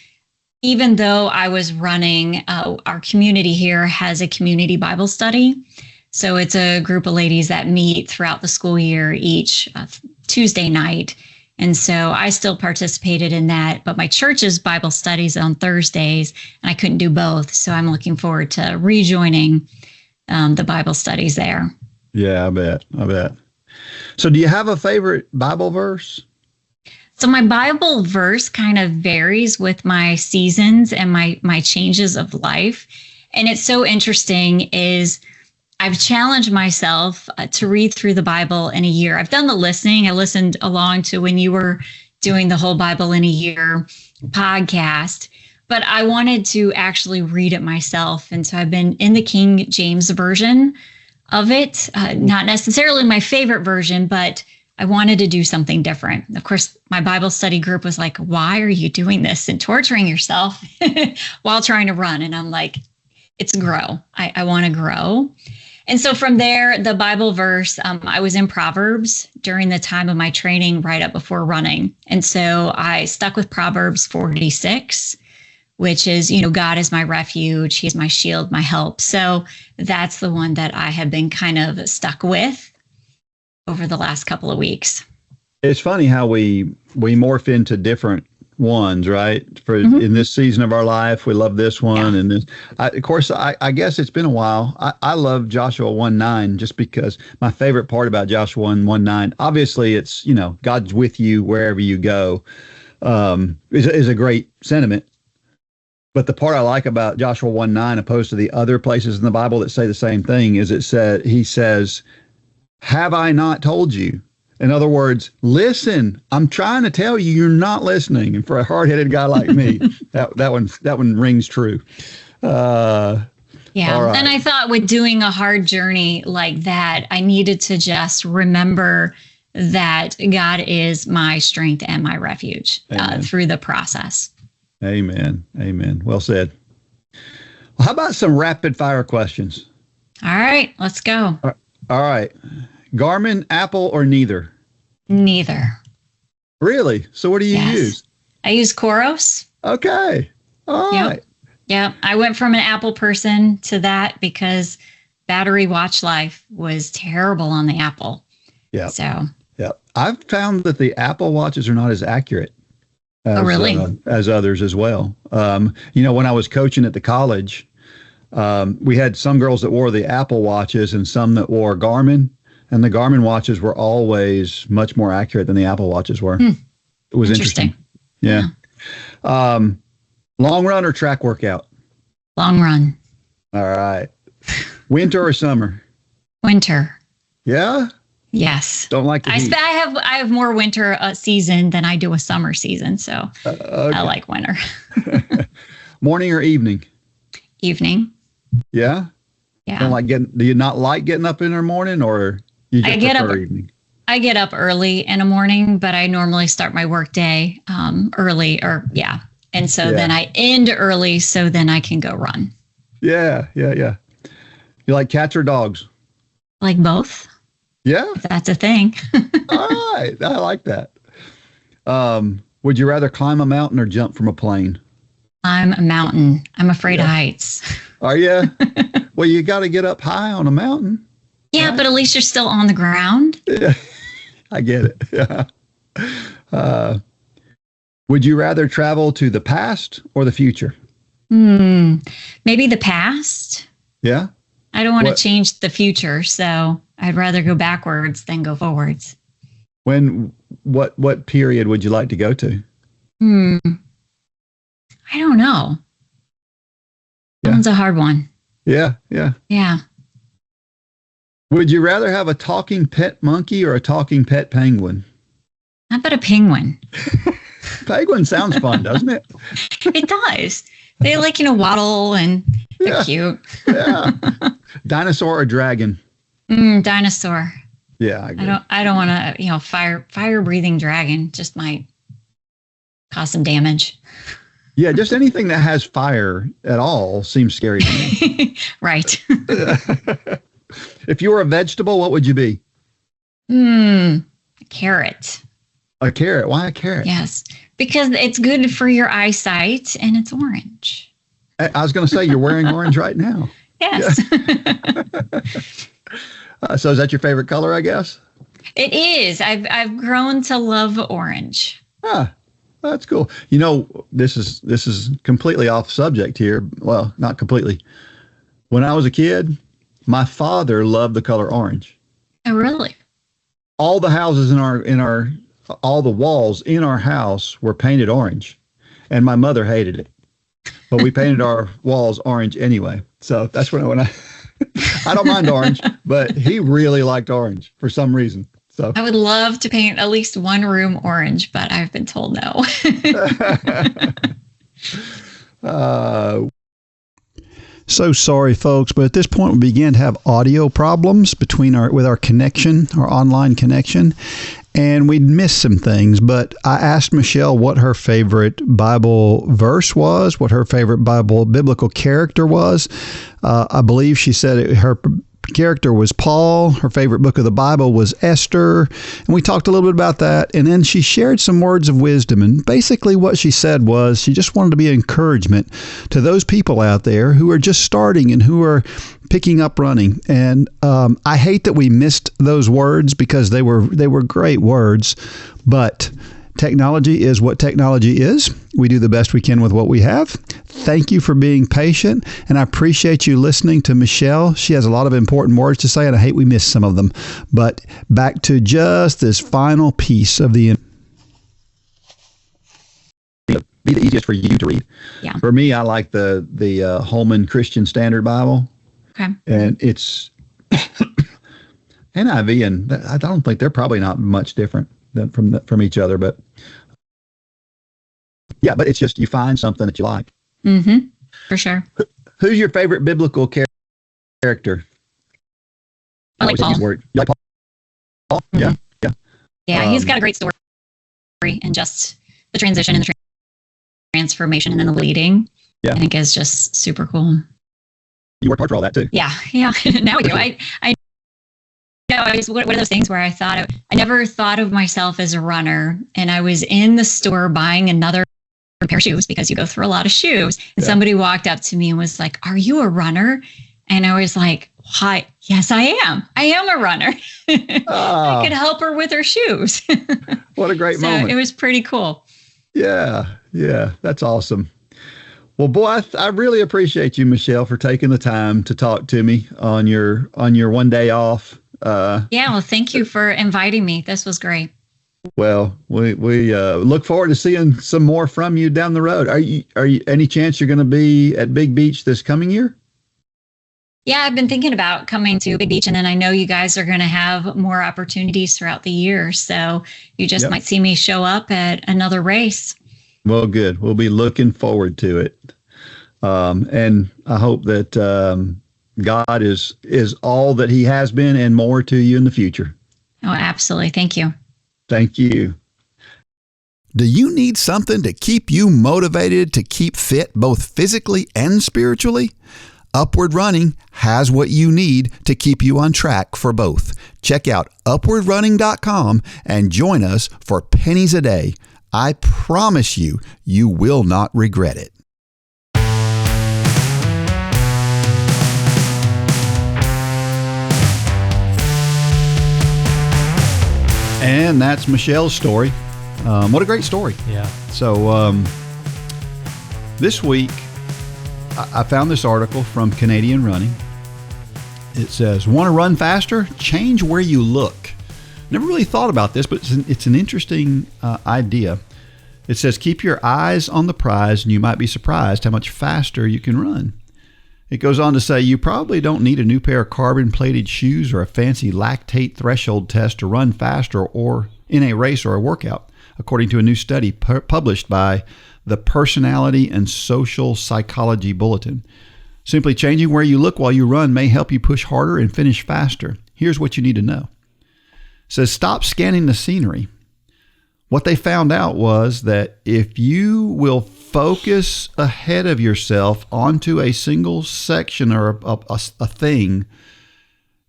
Even though I was running, our community here has a community Bible study. So it's a group of ladies that meet throughout the school year each Tuesday night. And so I still participated in that. But my church's Bible studies on Thursdays, and I couldn't do both. So I'm looking forward to rejoining the Bible studies there. Yeah, I bet. So do you have a favorite Bible verse? So my Bible verse kind of varies with my seasons and my changes of life. And it's so interesting is I've challenged myself to read through the Bible in a year. I've done the listening. I listened along to when you were doing the whole Bible in a year podcast, but I wanted to actually read it myself. And so I've been in the King James version of it, not necessarily my favorite version, but I wanted to do something different. Of course, my Bible study group was like, why are you doing this and torturing yourself while trying to run? And I'm like, it's grow. I want to grow. And so from there, the Bible verse, I was in Proverbs during the time of my training right up before running. And so I stuck with Proverbs 46, which is, God is my refuge. He is my shield, my help. So that's the one that I have been kind of stuck with over the last couple of weeks. It's funny how we morph into different ones, right? In this season of our life, we love this one. And this, of course, I guess it's been a while. I love Joshua 1:9 just because my favorite part about Joshua 1:9, obviously it's, God's with you wherever you go, is a great sentiment. But the part I like about Joshua 1:9, opposed to the other places in the Bible that say the same thing, is he says, have I not told you? In other words, listen, I'm trying to tell you, you're not listening. And for a hard-headed guy like me, that one rings true. Right. And I thought with doing a hard journey like that, I needed to just remember that God is my strength and my refuge through the process. Amen. Well said. Well, how about some rapid fire questions? All right, let's go. All right. Garmin, Apple, or neither? Neither. Really? So what do you use? I use Koros. Okay. All right. Yeah. I went from an Apple person to that because battery watch life was terrible on the Apple. Yeah. So. Yeah. I've found that the Apple watches are not as accurate as, really? As others as well. When I was coaching at the college, we had some girls that wore the Apple watches and some that wore Garmin, and the Garmin watches were always much more accurate than the Apple watches were. It was interesting. Yeah. Long run or track workout? Long run. All right. Winter or summer? Winter. Yeah? Yes. Don't like the heat. I have more winter season than I do a summer season, so okay. I like winter. Morning or evening? Evening. Yeah? Yeah. Do you not like getting up in the morning, or you just prefer evening? I get up early in the morning, but I normally start my work day early and so then I end early so then I can go run. Yeah. You like cats or dogs? Like both. Yeah. If that's a thing. All right. I like that. Would you rather climb a mountain or jump from a plane? I'm a mountain. I'm afraid of heights. Are you? Well, you got to get up high on a mountain. Yeah, right? But at least you're still on the ground. Yeah, I get it. Yeah. Would you rather travel to the past or the future? Maybe the past. Yeah. I don't want to change the future, so I'd rather go backwards than go forwards. What period would you like to go to? I don't know. That one's a hard one. Yeah. Yeah. Would you rather have a talking pet monkey or a talking pet penguin? How about a penguin? Penguin sounds fun, doesn't it? It does. They waddle and they're cute. Yeah. Dinosaur or dragon? Dinosaur. Yeah, I agree. I don't want to, fire breathing dragon just might cause some damage. Yeah, just anything that has fire at all seems scary to me. Right. If you were a vegetable, what would you be? A carrot. A carrot? Why a carrot? Yes, because it's good for your eyesight and it's orange. I was going to say, you're wearing orange right now. Yes. Yeah. So is that your favorite color, I guess? It is. I've grown to love orange. That's cool. This is completely off subject here. Well, not completely. When I was a kid, my father loved the color orange. Oh, really? All the houses all the walls in our house were painted orange, and my mother hated it. But we painted our walls orange anyway. So that's when I I don't mind orange, but he really liked orange for some reason. So I would love to paint at least one room orange, but I've been told no. So sorry, folks, but at this point we began to have audio problems with our connection, our online connection, and we'd missed some things. But I asked Michelle what her favorite Bible verse was, what her favorite biblical character was. I believe she said her character was Paul. Her favorite book of the Bible was Esther. And we talked a little bit about that. And then she shared some words of wisdom. And basically what she said was she just wanted to be an encouragement to those people out there who are just starting and who are picking up running. And I hate that we missed those words because they were great words. But technology is what technology is. We do the best we can with what we have. Thank you for being patient, and I appreciate you listening to Michelle. She has a lot of important words to say, and I hate we missed some of them. But back to just this final piece of be the easiest for you to read. Yeah. For me, I like the Holman Christian Standard Bible. Okay. And it's NIV, and I don't think they're probably not much different from each other, but yeah, but it's just you find something that you like. Mm-hmm. For sure. Who's your favorite biblical character? I like Paul. You like Paul? Mm-hmm. Yeah, he's got a great story and just the transition and the transformation and then the leading. Yeah. I think is just super cool. You worked hard for all that too. Yeah. Now we do. I know it's one of those things where I never thought of myself as a runner, and I was in the store buying another pair of shoes because you go through a lot of shoes. And somebody walked up to me and was like, "Are you a runner?" And I was like, "Hi, yes, I am. I am a runner." I could help her with her shoes. What a great moment. It was pretty cool. Yeah, that's awesome. Well, boy, I really appreciate you, Michelle, for taking the time to talk to me on your one day off. Well, thank you for inviting me. This was great. Well, we look forward to seeing some more from you down the road. Are you any chance you're going to be at Big Beach this coming year? Yeah, I've been thinking about coming to Big Beach, and then I know you guys are going to have more opportunities throughout the year. So you just might see me show up at another race. Well, good. We'll be looking forward to it. And I hope that God is all that he has been and more to you in the future. Oh, absolutely. Thank you. Thank you. Do you need something to keep you motivated to keep fit both physically and spiritually? Upward Running has what you need to keep you on track for both. Check out upwardrunning.com and join us for pennies a day. I promise you, you will not regret it. And that's Michelle's story. What a great story. Yeah. So this week, I found this article from Canadian Running. It says, "Want to run faster? Change where you look." Never really thought about this, but it's an interesting idea. It says, "Keep your eyes on the prize, and you might be surprised how much faster you can run." It goes on to say, "You probably don't need a new pair of carbon-plated shoes or a fancy lactate threshold test to run faster or in a race or a workout," according to a new study published by the Personality and Social Psychology Bulletin. "Simply changing where you look while you run may help you push harder and finish faster. Here's what you need to know." It says, stop scanning the scenery. What they found out was that if you will focus ahead of yourself onto a single section or a thing,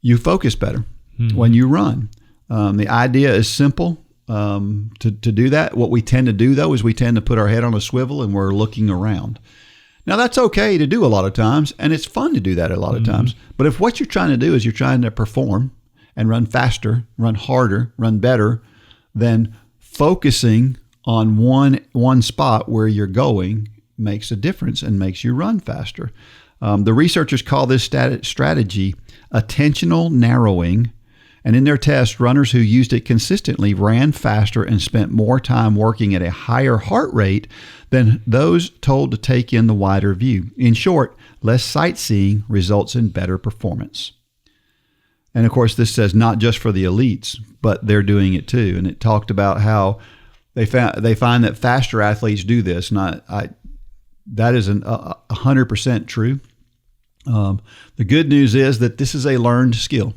you focus better when you run. The idea is simple. To do that, what we tend to do, though, is we tend to put our head on a swivel and we're looking around. Now, that's okay to do a lot of times, and it's fun to do that a lot of times. But if what you're trying to do is you're trying to perform and run faster, run harder, run better, then focusing on one spot where you're going makes a difference and makes you run faster. The researchers call this strategy attentional narrowing. And in their test, runners who used it consistently ran faster and spent more time working at a higher heart rate than those told to take in the wider view. In short, less sightseeing results in better performance. And of course, this says not just for the elites, but they're doing it too. And it talked about how they find that faster athletes do this. That is 100% true. The good news is that this is a learned skill.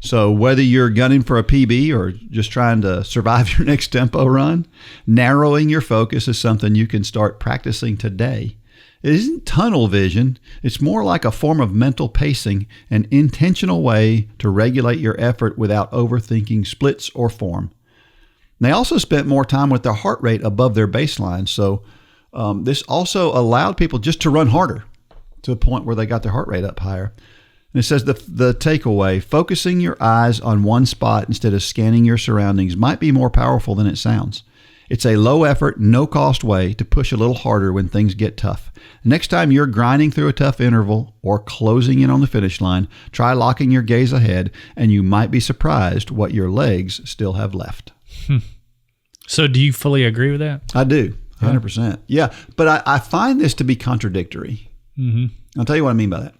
So whether you're gunning for a PB or just trying to survive your next tempo run, narrowing your focus is something you can start practicing today. It isn't tunnel vision. It's more like a form of mental pacing, an intentional way to regulate your effort without overthinking splits or form. They also spent more time with their heart rate above their baseline. So this also allowed people just to run harder to the point where they got their heart rate up higher. And it says the takeaway, focusing your eyes on one spot instead of scanning your surroundings might be more powerful than it sounds. It's a low effort, no cost way to push a little harder when things get tough. Next time you're grinding through a tough interval or closing in on the finish line, try locking your gaze ahead and you might be surprised what your legs still have left. So do you fully agree with that? I do, 100%. Yeah, but I find this to be contradictory. I'll tell you what I mean by that.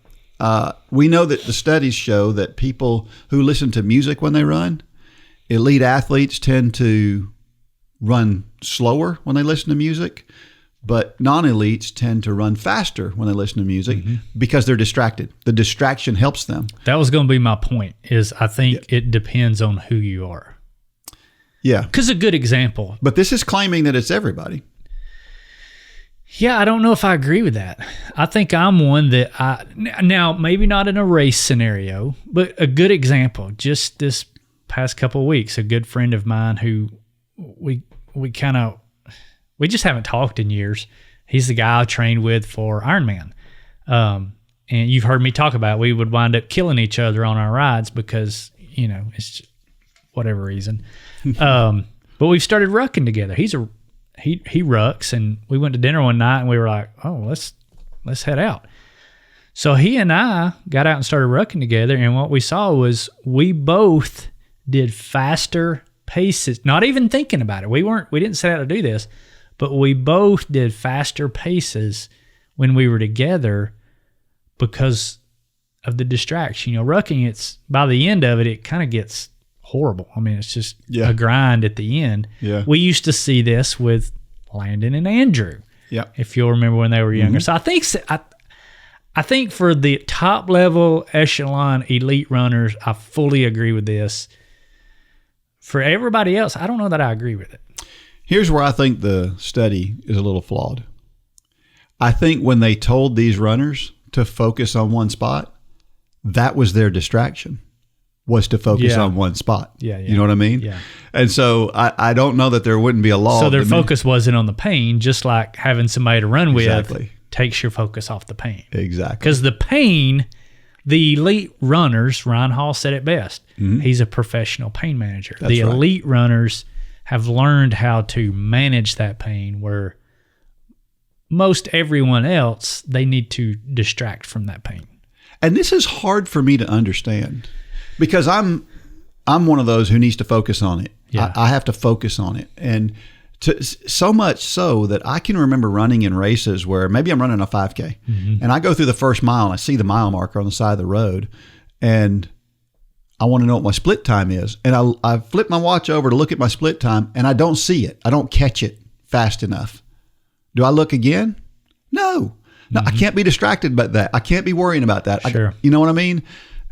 We know that the studies show that people who listen to music when they run, elite athletes tend to run slower when they listen to music, but non-elites tend to run faster when they listen to music because they're distracted. The distraction helps them. That was going to be my point, is I think it depends on who you are. Yeah. Because a good example. But this is claiming that it's everybody. Yeah, I don't know if I agree with that. I think I'm one that now maybe not in a race scenario, but a good example. Just this past couple of weeks, a good friend of mine who we we just haven't talked in years. He's the guy I trained with for Ironman. And you've heard me talk about it. We would wind up killing each other on our rides because, it's just whatever reason. But we've started rucking together. He rucks, and we went to dinner one night and we were like, oh, let's head out. So he and I got out and started rucking together, and what we saw was we both did faster paces, not even thinking about it. We didn't set out to do this, but we both did faster paces when we were together because of the distraction. Rucking, it's by the end of it, it kind of gets horrible. I mean, it's just a grind at the end. Yeah. We used to see this with Landon and Andrew. Yeah. If you'll remember when they were younger. Mm-hmm. So I think for the top level echelon elite runners, I fully agree with this. For everybody else, I don't know that I agree with it. Here's where I think the study is a little flawed. I think when they told these runners to focus on one spot, that was their distraction, was to focus on one spot. Yeah. You know what I mean? Yeah. And so I don't know that there wouldn't be a law. So their focus wasn't on the pain, just like having somebody to run with takes your focus off the pain. Exactly. Because the pain, the elite runners, Ryan Hall said it best. Mm-hmm. He's a professional pain manager. That's right. Elite runners have learned how to manage that pain, where most everyone else, they need to distract from that pain. And this is hard for me to understand because I'm one of those who needs to focus on it. Yeah. I have to focus on it. And so much so that I can remember running in races where maybe I'm running a 5K and I go through the first mile and I see the mile marker on the side of the road and I want to know what my split time is. And I flip my watch over to look at my split time and I don't see it. I don't catch it fast enough. Do I look again? No, I can't be distracted by that. I can't be worrying about that. Sure. You know what I mean?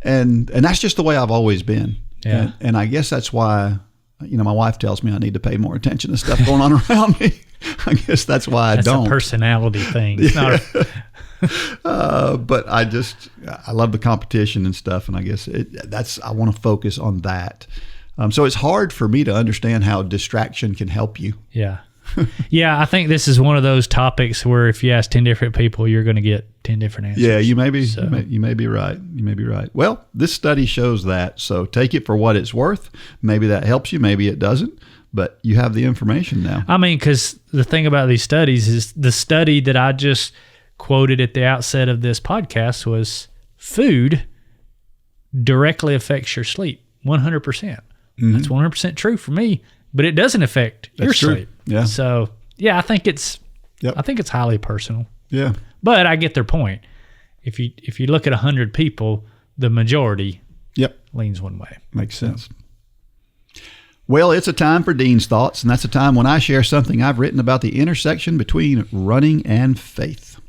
And that's just the way I've always been. Yeah. And I guess that's why, my wife tells me I need to pay more attention to stuff going on around me. I guess that's why I don't. That's a personality thing. It's not but I love the competition and stuff. And I guess I want to focus on that. So it's hard for me to understand how distraction can help you. Yeah. Yeah, I think this is one of those topics where if you ask 10 different people, you're going to get 10 different answers. Yeah, you may be right. You may be right. Well, this study shows that, so take it for what it's worth. Maybe that helps you, maybe it doesn't, but you have the information now. I mean, because the thing about these studies is the study that I just quoted at the outset of this podcast was food directly affects your sleep, 100%. Mm-hmm. That's 100% true for me. But it doesn't affect your sleep. Yeah. So I think it's highly personal. Yeah. But I get their point. If you look at 100 people, the majority leans one way. Makes sense. Well, it's a time for Dean's Thoughts, and that's a time when I share something I've written about the intersection between running and faith.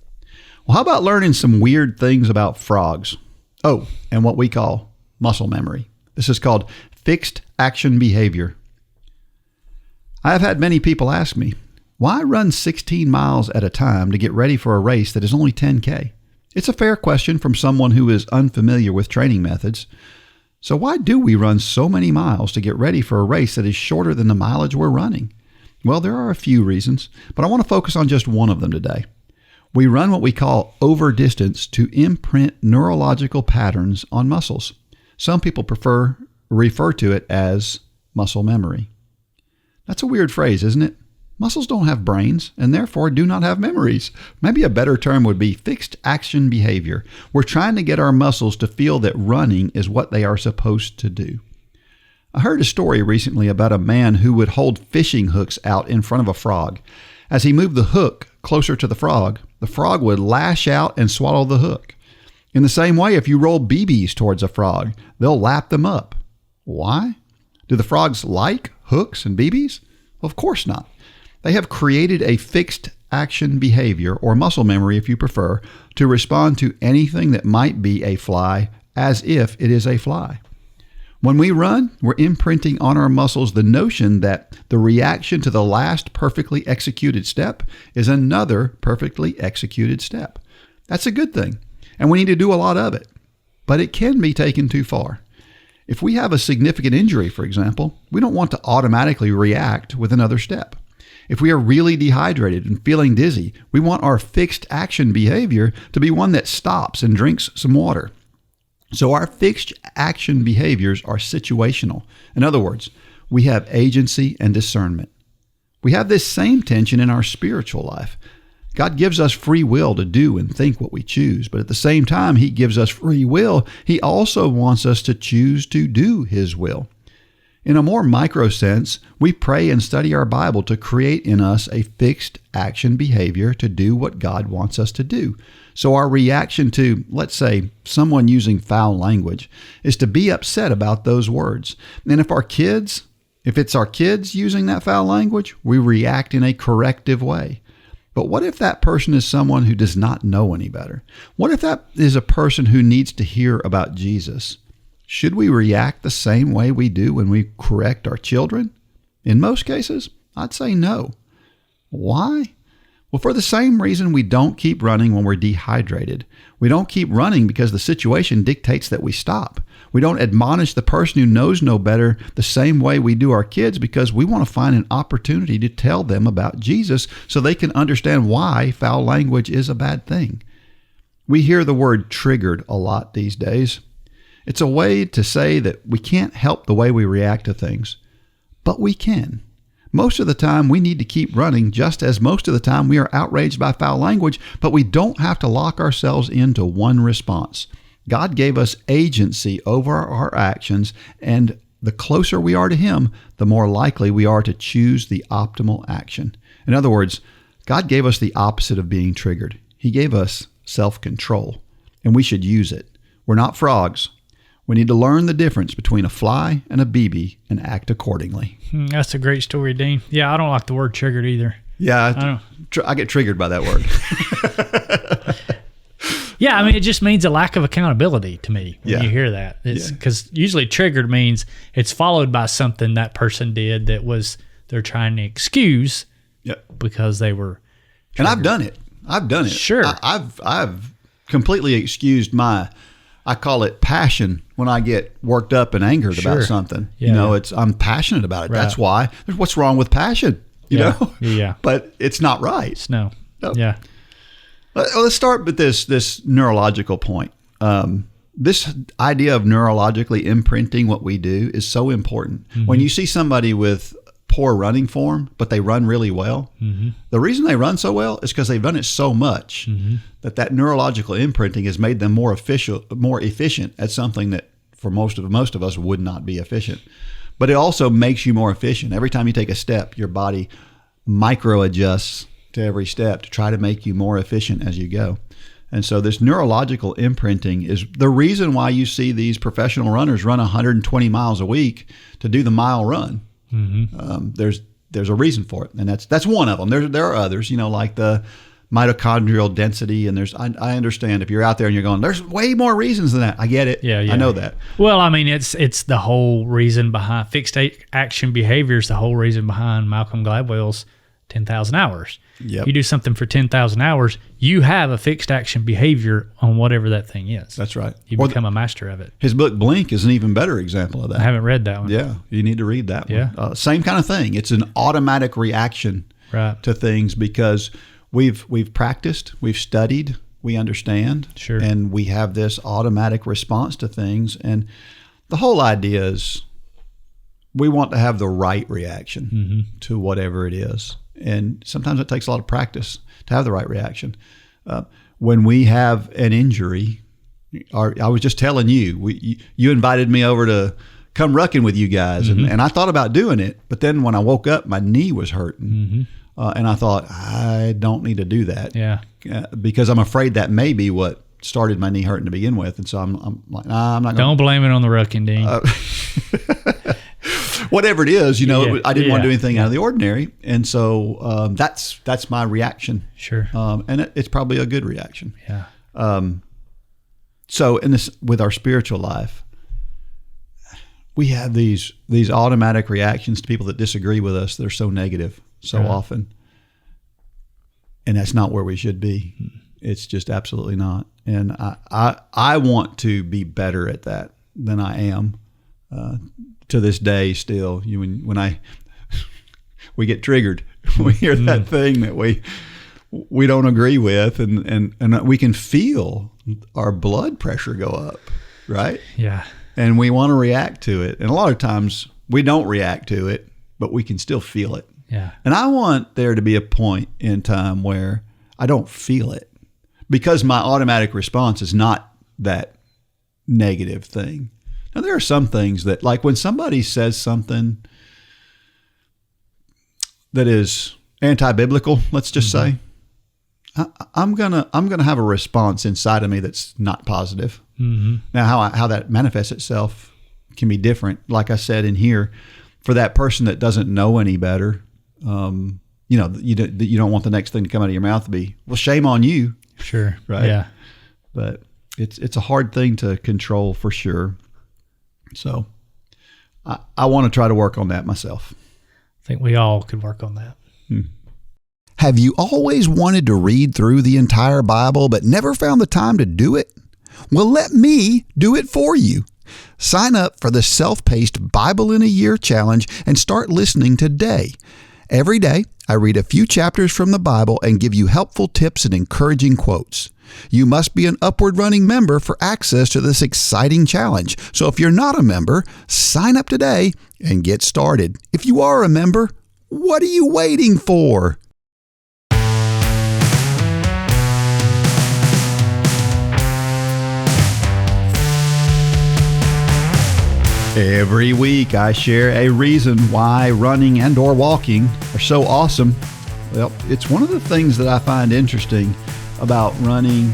Well, how about learning some weird things about frogs? Oh, and what we call muscle memory. This is called fixed action behavior. I have had many people ask me, why run 16 miles at a time to get ready for a race that is only 10K? It's a fair question from someone who is unfamiliar with training methods. So why do we run so many miles to get ready for a race that is shorter than the mileage we're running? Well, there are a few reasons, but I want to focus on just one of them today. We run what we call over distance to imprint neurological patterns on muscles. Some people refer to it as muscle memory. That's a weird phrase, isn't it? Muscles don't have brains and therefore do not have memories. Maybe a better term would be fixed action behavior. We're trying to get our muscles to feel that running is what they are supposed to do. I heard a story recently about a man who would hold fishing hooks out in front of a frog. As he moved the hook closer to the frog would lash out and swallow the hook. In the same way, if you roll BBs towards a frog, they'll lap them up. Why? Do the frogs like hooks and BBs? Well, of course not. They have created a fixed action behavior, or muscle memory if you prefer, to respond to anything that might be a fly as if it is a fly. When we run, we're imprinting on our muscles the notion that the reaction to the last perfectly executed step is another perfectly executed step. That's a good thing, and we need to do a lot of it, but it can be taken too far. If we have a significant injury, for example, we don't want to automatically react with another step. If we are really dehydrated and feeling dizzy, we want our fixed action behavior to be one that stops and drinks some water. So our fixed action behaviors are situational. In other words, we have agency and discernment. We have this same tension in our spiritual life. God gives us free will to do and think what we choose, but at the same time He gives us free will, He also wants us to choose to do His will. In a more micro sense, we pray and study our Bible to create in us a fixed action behavior to do what God wants us to do. So our reaction to, let's say, someone using foul language is to be upset about those words. And if it's our kids using that foul language, we react in a corrective way. But what if that person is someone who does not know any better? What if that is a person who needs to hear about Jesus? Should we react the same way we do when we correct our children? In most cases, I'd say no. Why? Well, for the same reason we don't keep running when we're dehydrated. We don't keep running because the situation dictates that we stop. We don't admonish the person who knows no better the same way we do our kids because we want to find an opportunity to tell them about Jesus so they can understand why foul language is a bad thing. We hear the word triggered a lot these days. It's a way to say that we can't help the way we react to things, but we can. Most of the time, we need to keep running, just as most of the time we are outraged by foul language, but we don't have to lock ourselves into one response. God gave us agency over our actions, and the closer we are to Him, the more likely we are to choose the optimal action. In other words, God gave us the opposite of being triggered. He gave us self-control, and we should use it. We're not frogs. We need to learn the difference between a fly and a BB and act accordingly. That's a great story, Dean. Yeah, I don't like the word triggered either. Yeah, I get triggered by that word. Yeah, I mean, it just means a lack of accountability to me when you hear that. It's because usually triggered means it's followed by something that person did that was they're trying to excuse because they were triggered. And I've done it. Sure. I've completely excused I call it passion when I get worked up and angered about something. Yeah, I'm passionate about it. Right. That's why. What's wrong with passion? You know? Yeah. But it's not right. No. Yeah. Let's start with this neurological point. This idea of neurologically imprinting what we do is so important. Mm-hmm. When you see somebody with poor running form, but they run really well, the reason they run so well is because they've done it so much that neurological imprinting has made them more efficient at something that for most of us would not be efficient. But it also makes you more efficient. Every time you take a step, your body micro adjusts to every step to try to make you more efficient as you go. And so this neurological imprinting is the reason why you see these professional runners run 120 miles a week to do the mile run. There's a reason for it, and that's one of them. There are others, like the mitochondrial density, and I understand if you're out there and you're going, there's way more reasons than that. I get it. Yeah. I know that. Well, I mean, it's the whole reason behind fixed action behaviors. The whole reason behind Malcolm Gladwell's 10,000 hours. Yep. You do something for 10,000 hours, you have a fixed action behavior on whatever that thing is. That's right. You become a master of it. His book, Blink, is an even better example of that. I haven't read that one. Yeah, you need to read that one. Yeah. Same kind of thing. It's an automatic reaction to things because we've practiced, we've studied, we understand, and we have this automatic response to things. And the whole idea is we want to have the right reaction to whatever it is. And sometimes it takes a lot of practice to have the right reaction. When we have an injury, I was just telling you, you invited me over to come rucking with you guys, and I thought about doing it, but then when I woke up, my knee was hurting, and I thought, I don't need to do that, because I'm afraid that may be what started my knee hurting to begin with, and so I'm like, nah, I'm not. Don't blame it on the rucking, Dean. Whatever it is, I didn't want to do anything out of the ordinary, and so that's my reaction. Sure, and it's probably a good reaction. Yeah. So in this, with our spiritual life, we have these automatic reactions to people that disagree with us. They're so negative so often, and that's not where we should be. It's just absolutely not. And I want to be better at that than I am. To this day, still, when we get triggered. We hear that thing that we don't agree with, and we can feel our blood pressure go up, right? Yeah. And we want to react to it. And a lot of times we don't react to it, but we can still feel it. Yeah. And I want there to be a point in time where I don't feel it, because my automatic response is not that negative thing. Now, there are some things that, like when somebody says something that is anti-biblical, let's just say, I'm gonna have a response inside of me that's not positive. Mm-hmm. Now, how that manifests itself can be different. Like I said in here, for that person that doesn't know any better, you don't want the next thing to come out of your mouth to be, well, shame on you. Sure. Right. Yeah. But it's a hard thing to control for sure. So I want to try to work on that myself. I think we all could work on that. Have you always wanted to read through the entire Bible but never found the time to do it? Well, let me do it for you. Sign up for the self-paced Bible in a Year challenge and start listening today. Every day, I read a few chapters from the Bible and give you helpful tips and encouraging quotes. You must be an Upward Running member for access to this exciting challenge. So if you're not a member, sign up today and get started. If you are a member, what are you waiting for? Every week I share a reason why running and or walking are so awesome. Well, it's one of the things that I find interesting about running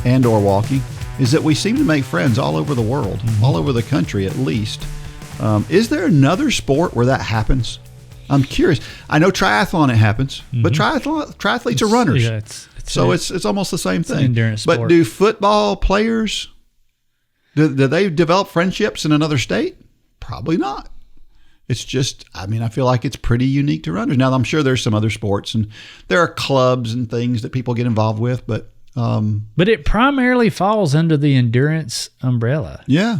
and or walking is that we seem to make friends all over the world, all over the country at least. Is there another sport where that happens? I'm curious. I know triathlon it happens, but triathletes are runners. Yeah, it's almost the same thing. An endurance sport. But do football players, do they develop friendships in another state? Probably not. It's just, I feel like it's pretty unique to runners. Now, I'm sure there's some other sports and there are clubs and things that people get involved with, but it primarily falls under the endurance umbrella. Yeah.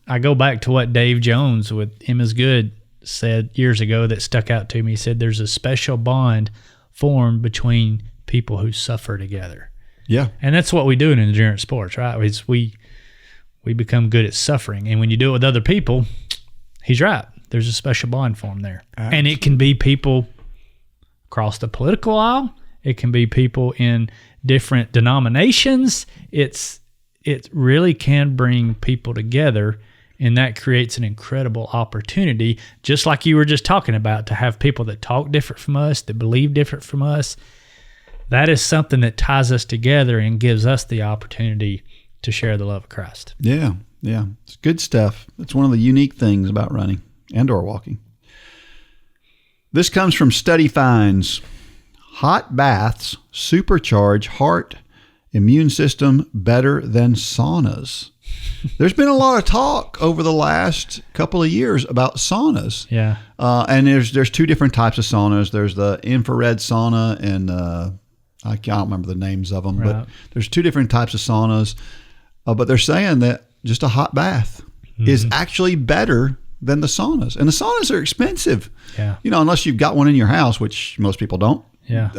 I go back to what Dave Jones with Emma's Good said years ago that stuck out to me. He said there's a special bond formed between people who suffer together. Yeah. And that's what we do in endurance sports, right? It's we become good at suffering. And when you do it with other people, he's right. There's a special bond formed there. Absolutely. And it can be people across the political aisle. It can be people in different denominations. It really can bring people together, and that creates an incredible opportunity, just like you were just talking about, to have people that talk different from us, that believe different from us. That is something that ties us together and gives us the opportunity to share the love of Christ. Yeah. It's good stuff. It's one of the unique things about running and or walking. This comes from Study Finds. Hot baths supercharge heart immune system better than saunas. There's been a lot of talk over the last couple of years about saunas. Yeah. And there's two different types of saunas. There's the infrared sauna and I can't remember the names of them, right. But there's two different types of saunas. But they're saying that just a hot bath is actually better than the saunas. And the saunas are expensive. Yeah. Unless you've got one in your house, which most people don't. Yeah.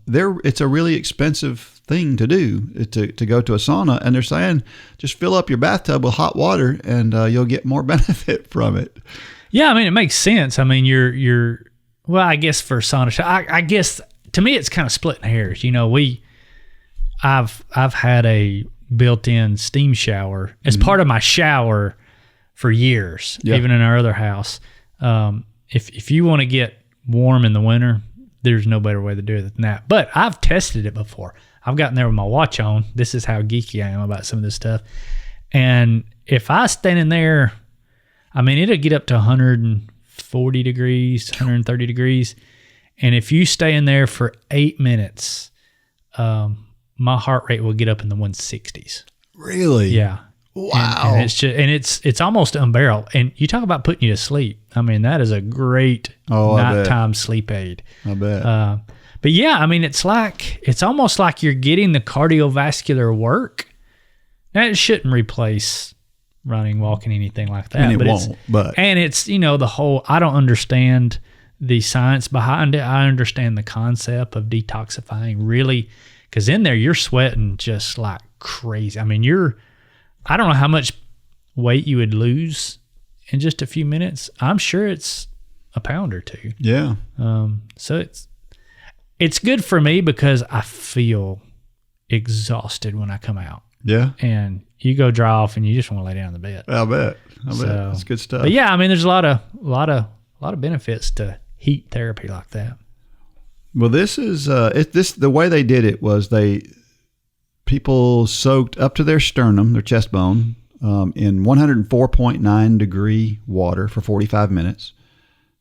It's a really expensive thing to do, to go to a sauna. And they're saying just fill up your bathtub with hot water and you'll get more benefit from it. Yeah, it makes sense. You're well, I guess for sauna, I guess to me it's kind of splitting hairs. I've had a built-in steam shower as part of my shower for years, even in our other house. If you want to get warm in the winter, there's no better way to do it than that. But I've tested it before. I've gotten there with my watch on. This is how geeky I am about some of this stuff. And if I stand in there, it'll get up to 140 degrees, 130 degrees. And if you stay in there for 8 minutes, my heart rate will get up in the 160s. Really? Yeah. Wow. And it's almost unbearable. And you talk about putting you to sleep. That is a great nighttime sleep aid. I bet. But yeah, it's almost like you're getting the cardiovascular work. Now, it shouldn't replace running, walking, anything like that. And it won't. And it's, the whole, I don't understand the science behind it. I understand the concept of detoxifying really, because in there you're sweating just like crazy. I mean, I don't know how much weight you would lose in just a few minutes. I'm sure it's a pound or two. Yeah. So it's good for me because I feel exhausted when I come out. Yeah. And you go dry off and you just want to lay down in the bed. I bet. That's good stuff. But yeah, I mean, there's a lot of benefits to heat therapy like that. Well, this is the way they did it was people soaked up to their sternum, their chest bone, in 104.9 degree water for 45 minutes.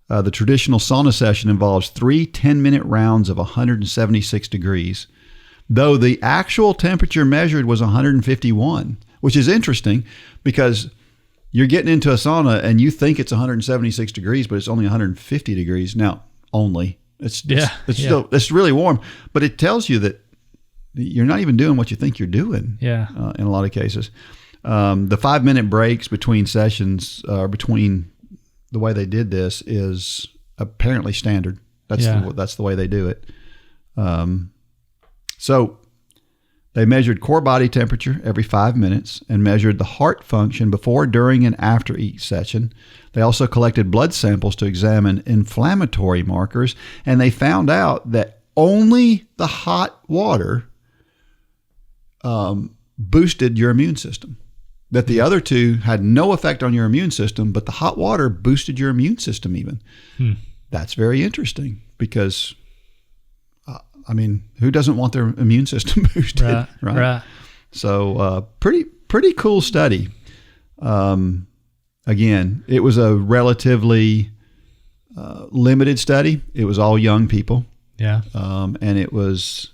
The traditional sauna session involves 3 10-minute rounds of 176 degrees, though the actual temperature measured was 151, which is interesting because you're getting into a sauna and you think it's 176 degrees, but it's only 150 degrees. Now, only. It's still, it's really warm, but it tells you that you're not even doing what you think you're doing. Yeah. In a lot of cases. The 5-minute breaks between sessions, between the way they did this is apparently standard. That's the way they do it. So they measured core body temperature every 5 minutes and measured the heart function before, during, and after each session. They also collected blood samples to examine inflammatory markers, and they found out that only the hot water boosted your immune system. That the other two had no effect on your immune system, but the hot water boosted your immune system even. That's very interesting because, I mean, who doesn't want their immune system boosted? Right. So pretty cool study. Again, it was a relatively limited study. It was all young people. Yeah. And it was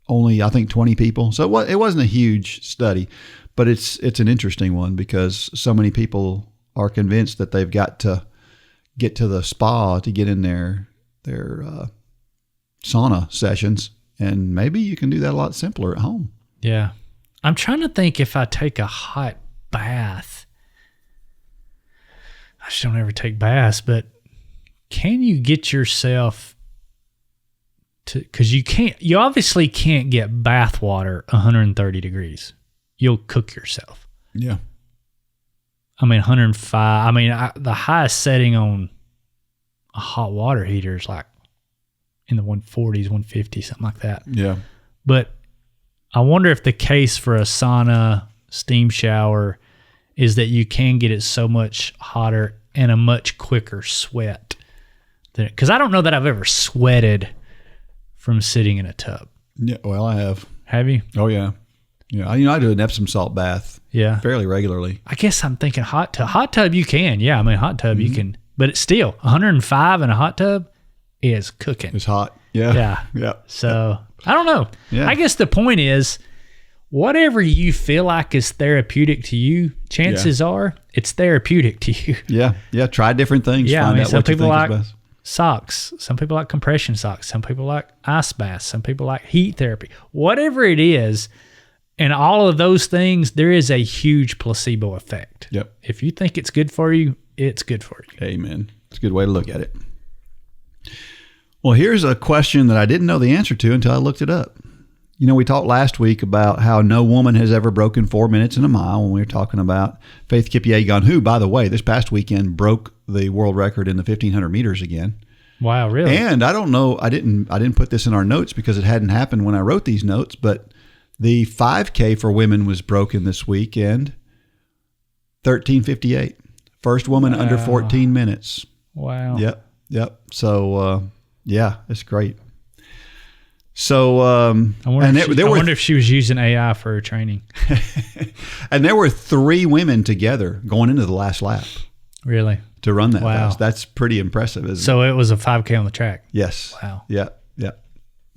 only, I think, 20 people. So it wasn't a huge study. But it's an interesting one because so many people are convinced that they've got to get to the spa to get in their sauna sessions, and maybe you can do that a lot simpler at home. Yeah. I'm trying to think if I take a hot bath. I just don't ever take baths, but can you get yourself to, because you obviously can't get bath water 130 degrees. You'll cook yourself. Yeah. I mean, 105. I mean, the highest setting on a hot water heater is like in the 140s, 150, something like that. Yeah. But I wonder if the case for a sauna, steam shower, is that you can get it so much hotter and a much quicker sweat. Because I don't know that I've ever sweated from sitting in a tub. Yeah. Well, I have. Have you? Oh, yeah. Yeah, I do an Epsom salt bath fairly regularly. I guess I'm thinking hot tub. Hot tub you can. Yeah, I mean, hot tub you can. But it's still 105 in a hot tub is cooking. It's hot. Yeah. Yeah. Yeah. So, I don't know. Yeah. I guess the point is, whatever you feel like is therapeutic to you, chances are it's therapeutic to you. Yeah. Yeah. Try different things. Yeah. Find I mean, out some what you people think like is best. socks. Some people like compression socks. Some people like ice baths. Some people like heat therapy. Whatever it is, and all of those things, there is a huge placebo effect. Yep. If you think it's good for you, it's good for you. Amen. It's a good way to look at it. Well, here's a question that I didn't know the answer to until I looked it up. You know, we talked last week about how no woman has ever broken 4 minutes in a mile when we were talking about Faith Kipyegon, who, by the way, this past weekend broke the world record in the 1,500 meters again. Wow, really? And I don't know, I didn't put this in our notes because it hadn't happened when I wrote these notes, but the 5K for women was broken this weekend, 13:58. First woman under 14 minutes. Wow. Yep. So, yeah, it's great. So, I wonder if she was using AI for her training. And there were 3 women together going into the last lap. Really? To run that Wow. fast. That's pretty impressive, isn't it? So it was a 5K on the track. Yes. Wow. Yeah.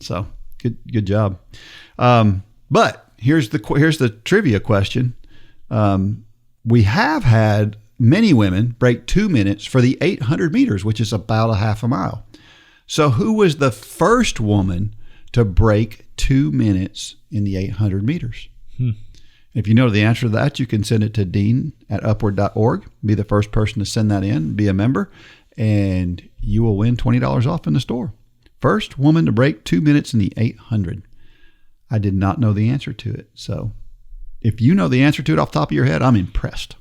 So good job. But here's the trivia question. We have had many women break 2 minutes for the 800 meters, which is about a half a mile. So who was the first woman to break 2 minutes in the 800 meters? If you know the answer to that, you can send it to dean@upward.org. Be the first person to send that in, be a member. and you will win $20 off in the store. First woman to break 2 minutes in the 800. I did not know the answer to it. So if you know the answer to it off the top of your head, I'm impressed.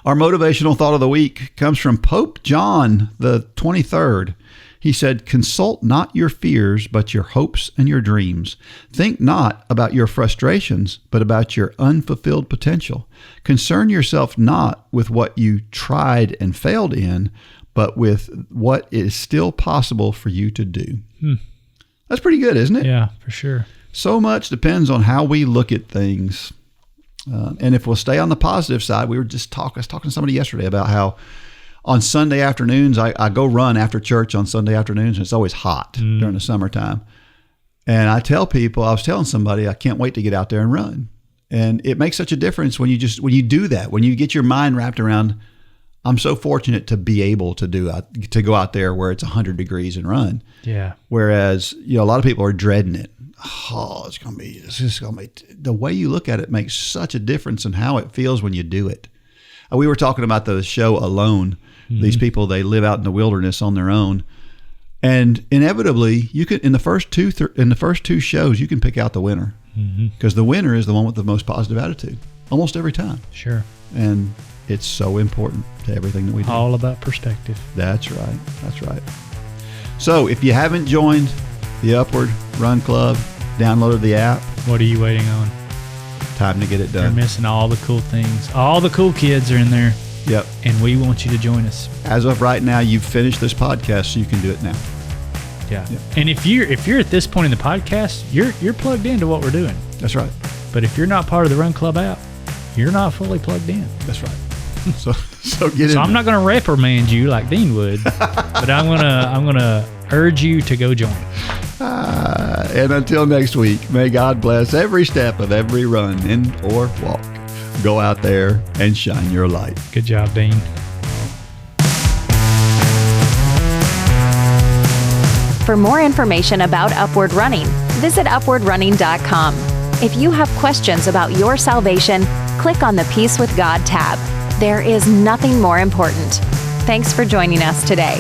Our motivational thought of the week comes from Pope John the 23rd. He said, consult not your fears, but your hopes and your dreams. Think not about your frustrations, but about your unfulfilled potential. Concern yourself not with what you tried and failed in, but with what is still possible for you to do. That's pretty good, isn't it? Yeah, for sure. So much depends on how we look at things. And if we'll stay on the positive side, I was talking to somebody yesterday about how on Sunday afternoons, I go run after church on Sunday afternoons, and it's always hot during the summertime. And I tell people, I was telling somebody, I can't wait to get out there and run. And it makes such a difference when you do that, when you get your mind wrapped around, I'm so fortunate to be able to go out there where it's 100 degrees and run. Yeah. Whereas, a lot of people are dreading it. Oh, it's going to be, the way you look at it makes such a difference in how it feels when you do it. We were talking about the show Alone. These people, they live out in the wilderness on their own. And inevitably, you can, in the first two shows, you can pick out the winner. Because the winner is the one with the most positive attitude. Almost every time. Sure. And it's so important to everything that we do. All about perspective. That's right. That's right. So if you haven't joined the Upward Run Club, downloaded the app. What are you waiting on? Time to get it done. You're missing all the cool things. All the cool kids are in there. Yep. And we want you to join us. As of right now, you've finished this podcast, so you can do it now. Yeah. Yep. And if you're at this point in the podcast, you're plugged into what we're doing. That's right. But if you're not part of the Run Club app, you're not fully plugged in. That's right. So get in. So I'm not going to reprimand you like Dean would, but I'm gonna urge you to go join. And until next week, may God bless every step of every run in or walk. Go out there and shine your light. Good job, Dean. For more information about Upward Running, visit upwardrunning.com. If you have questions about your salvation, click on the Peace with God tab. There is nothing more important. Thanks for joining us today.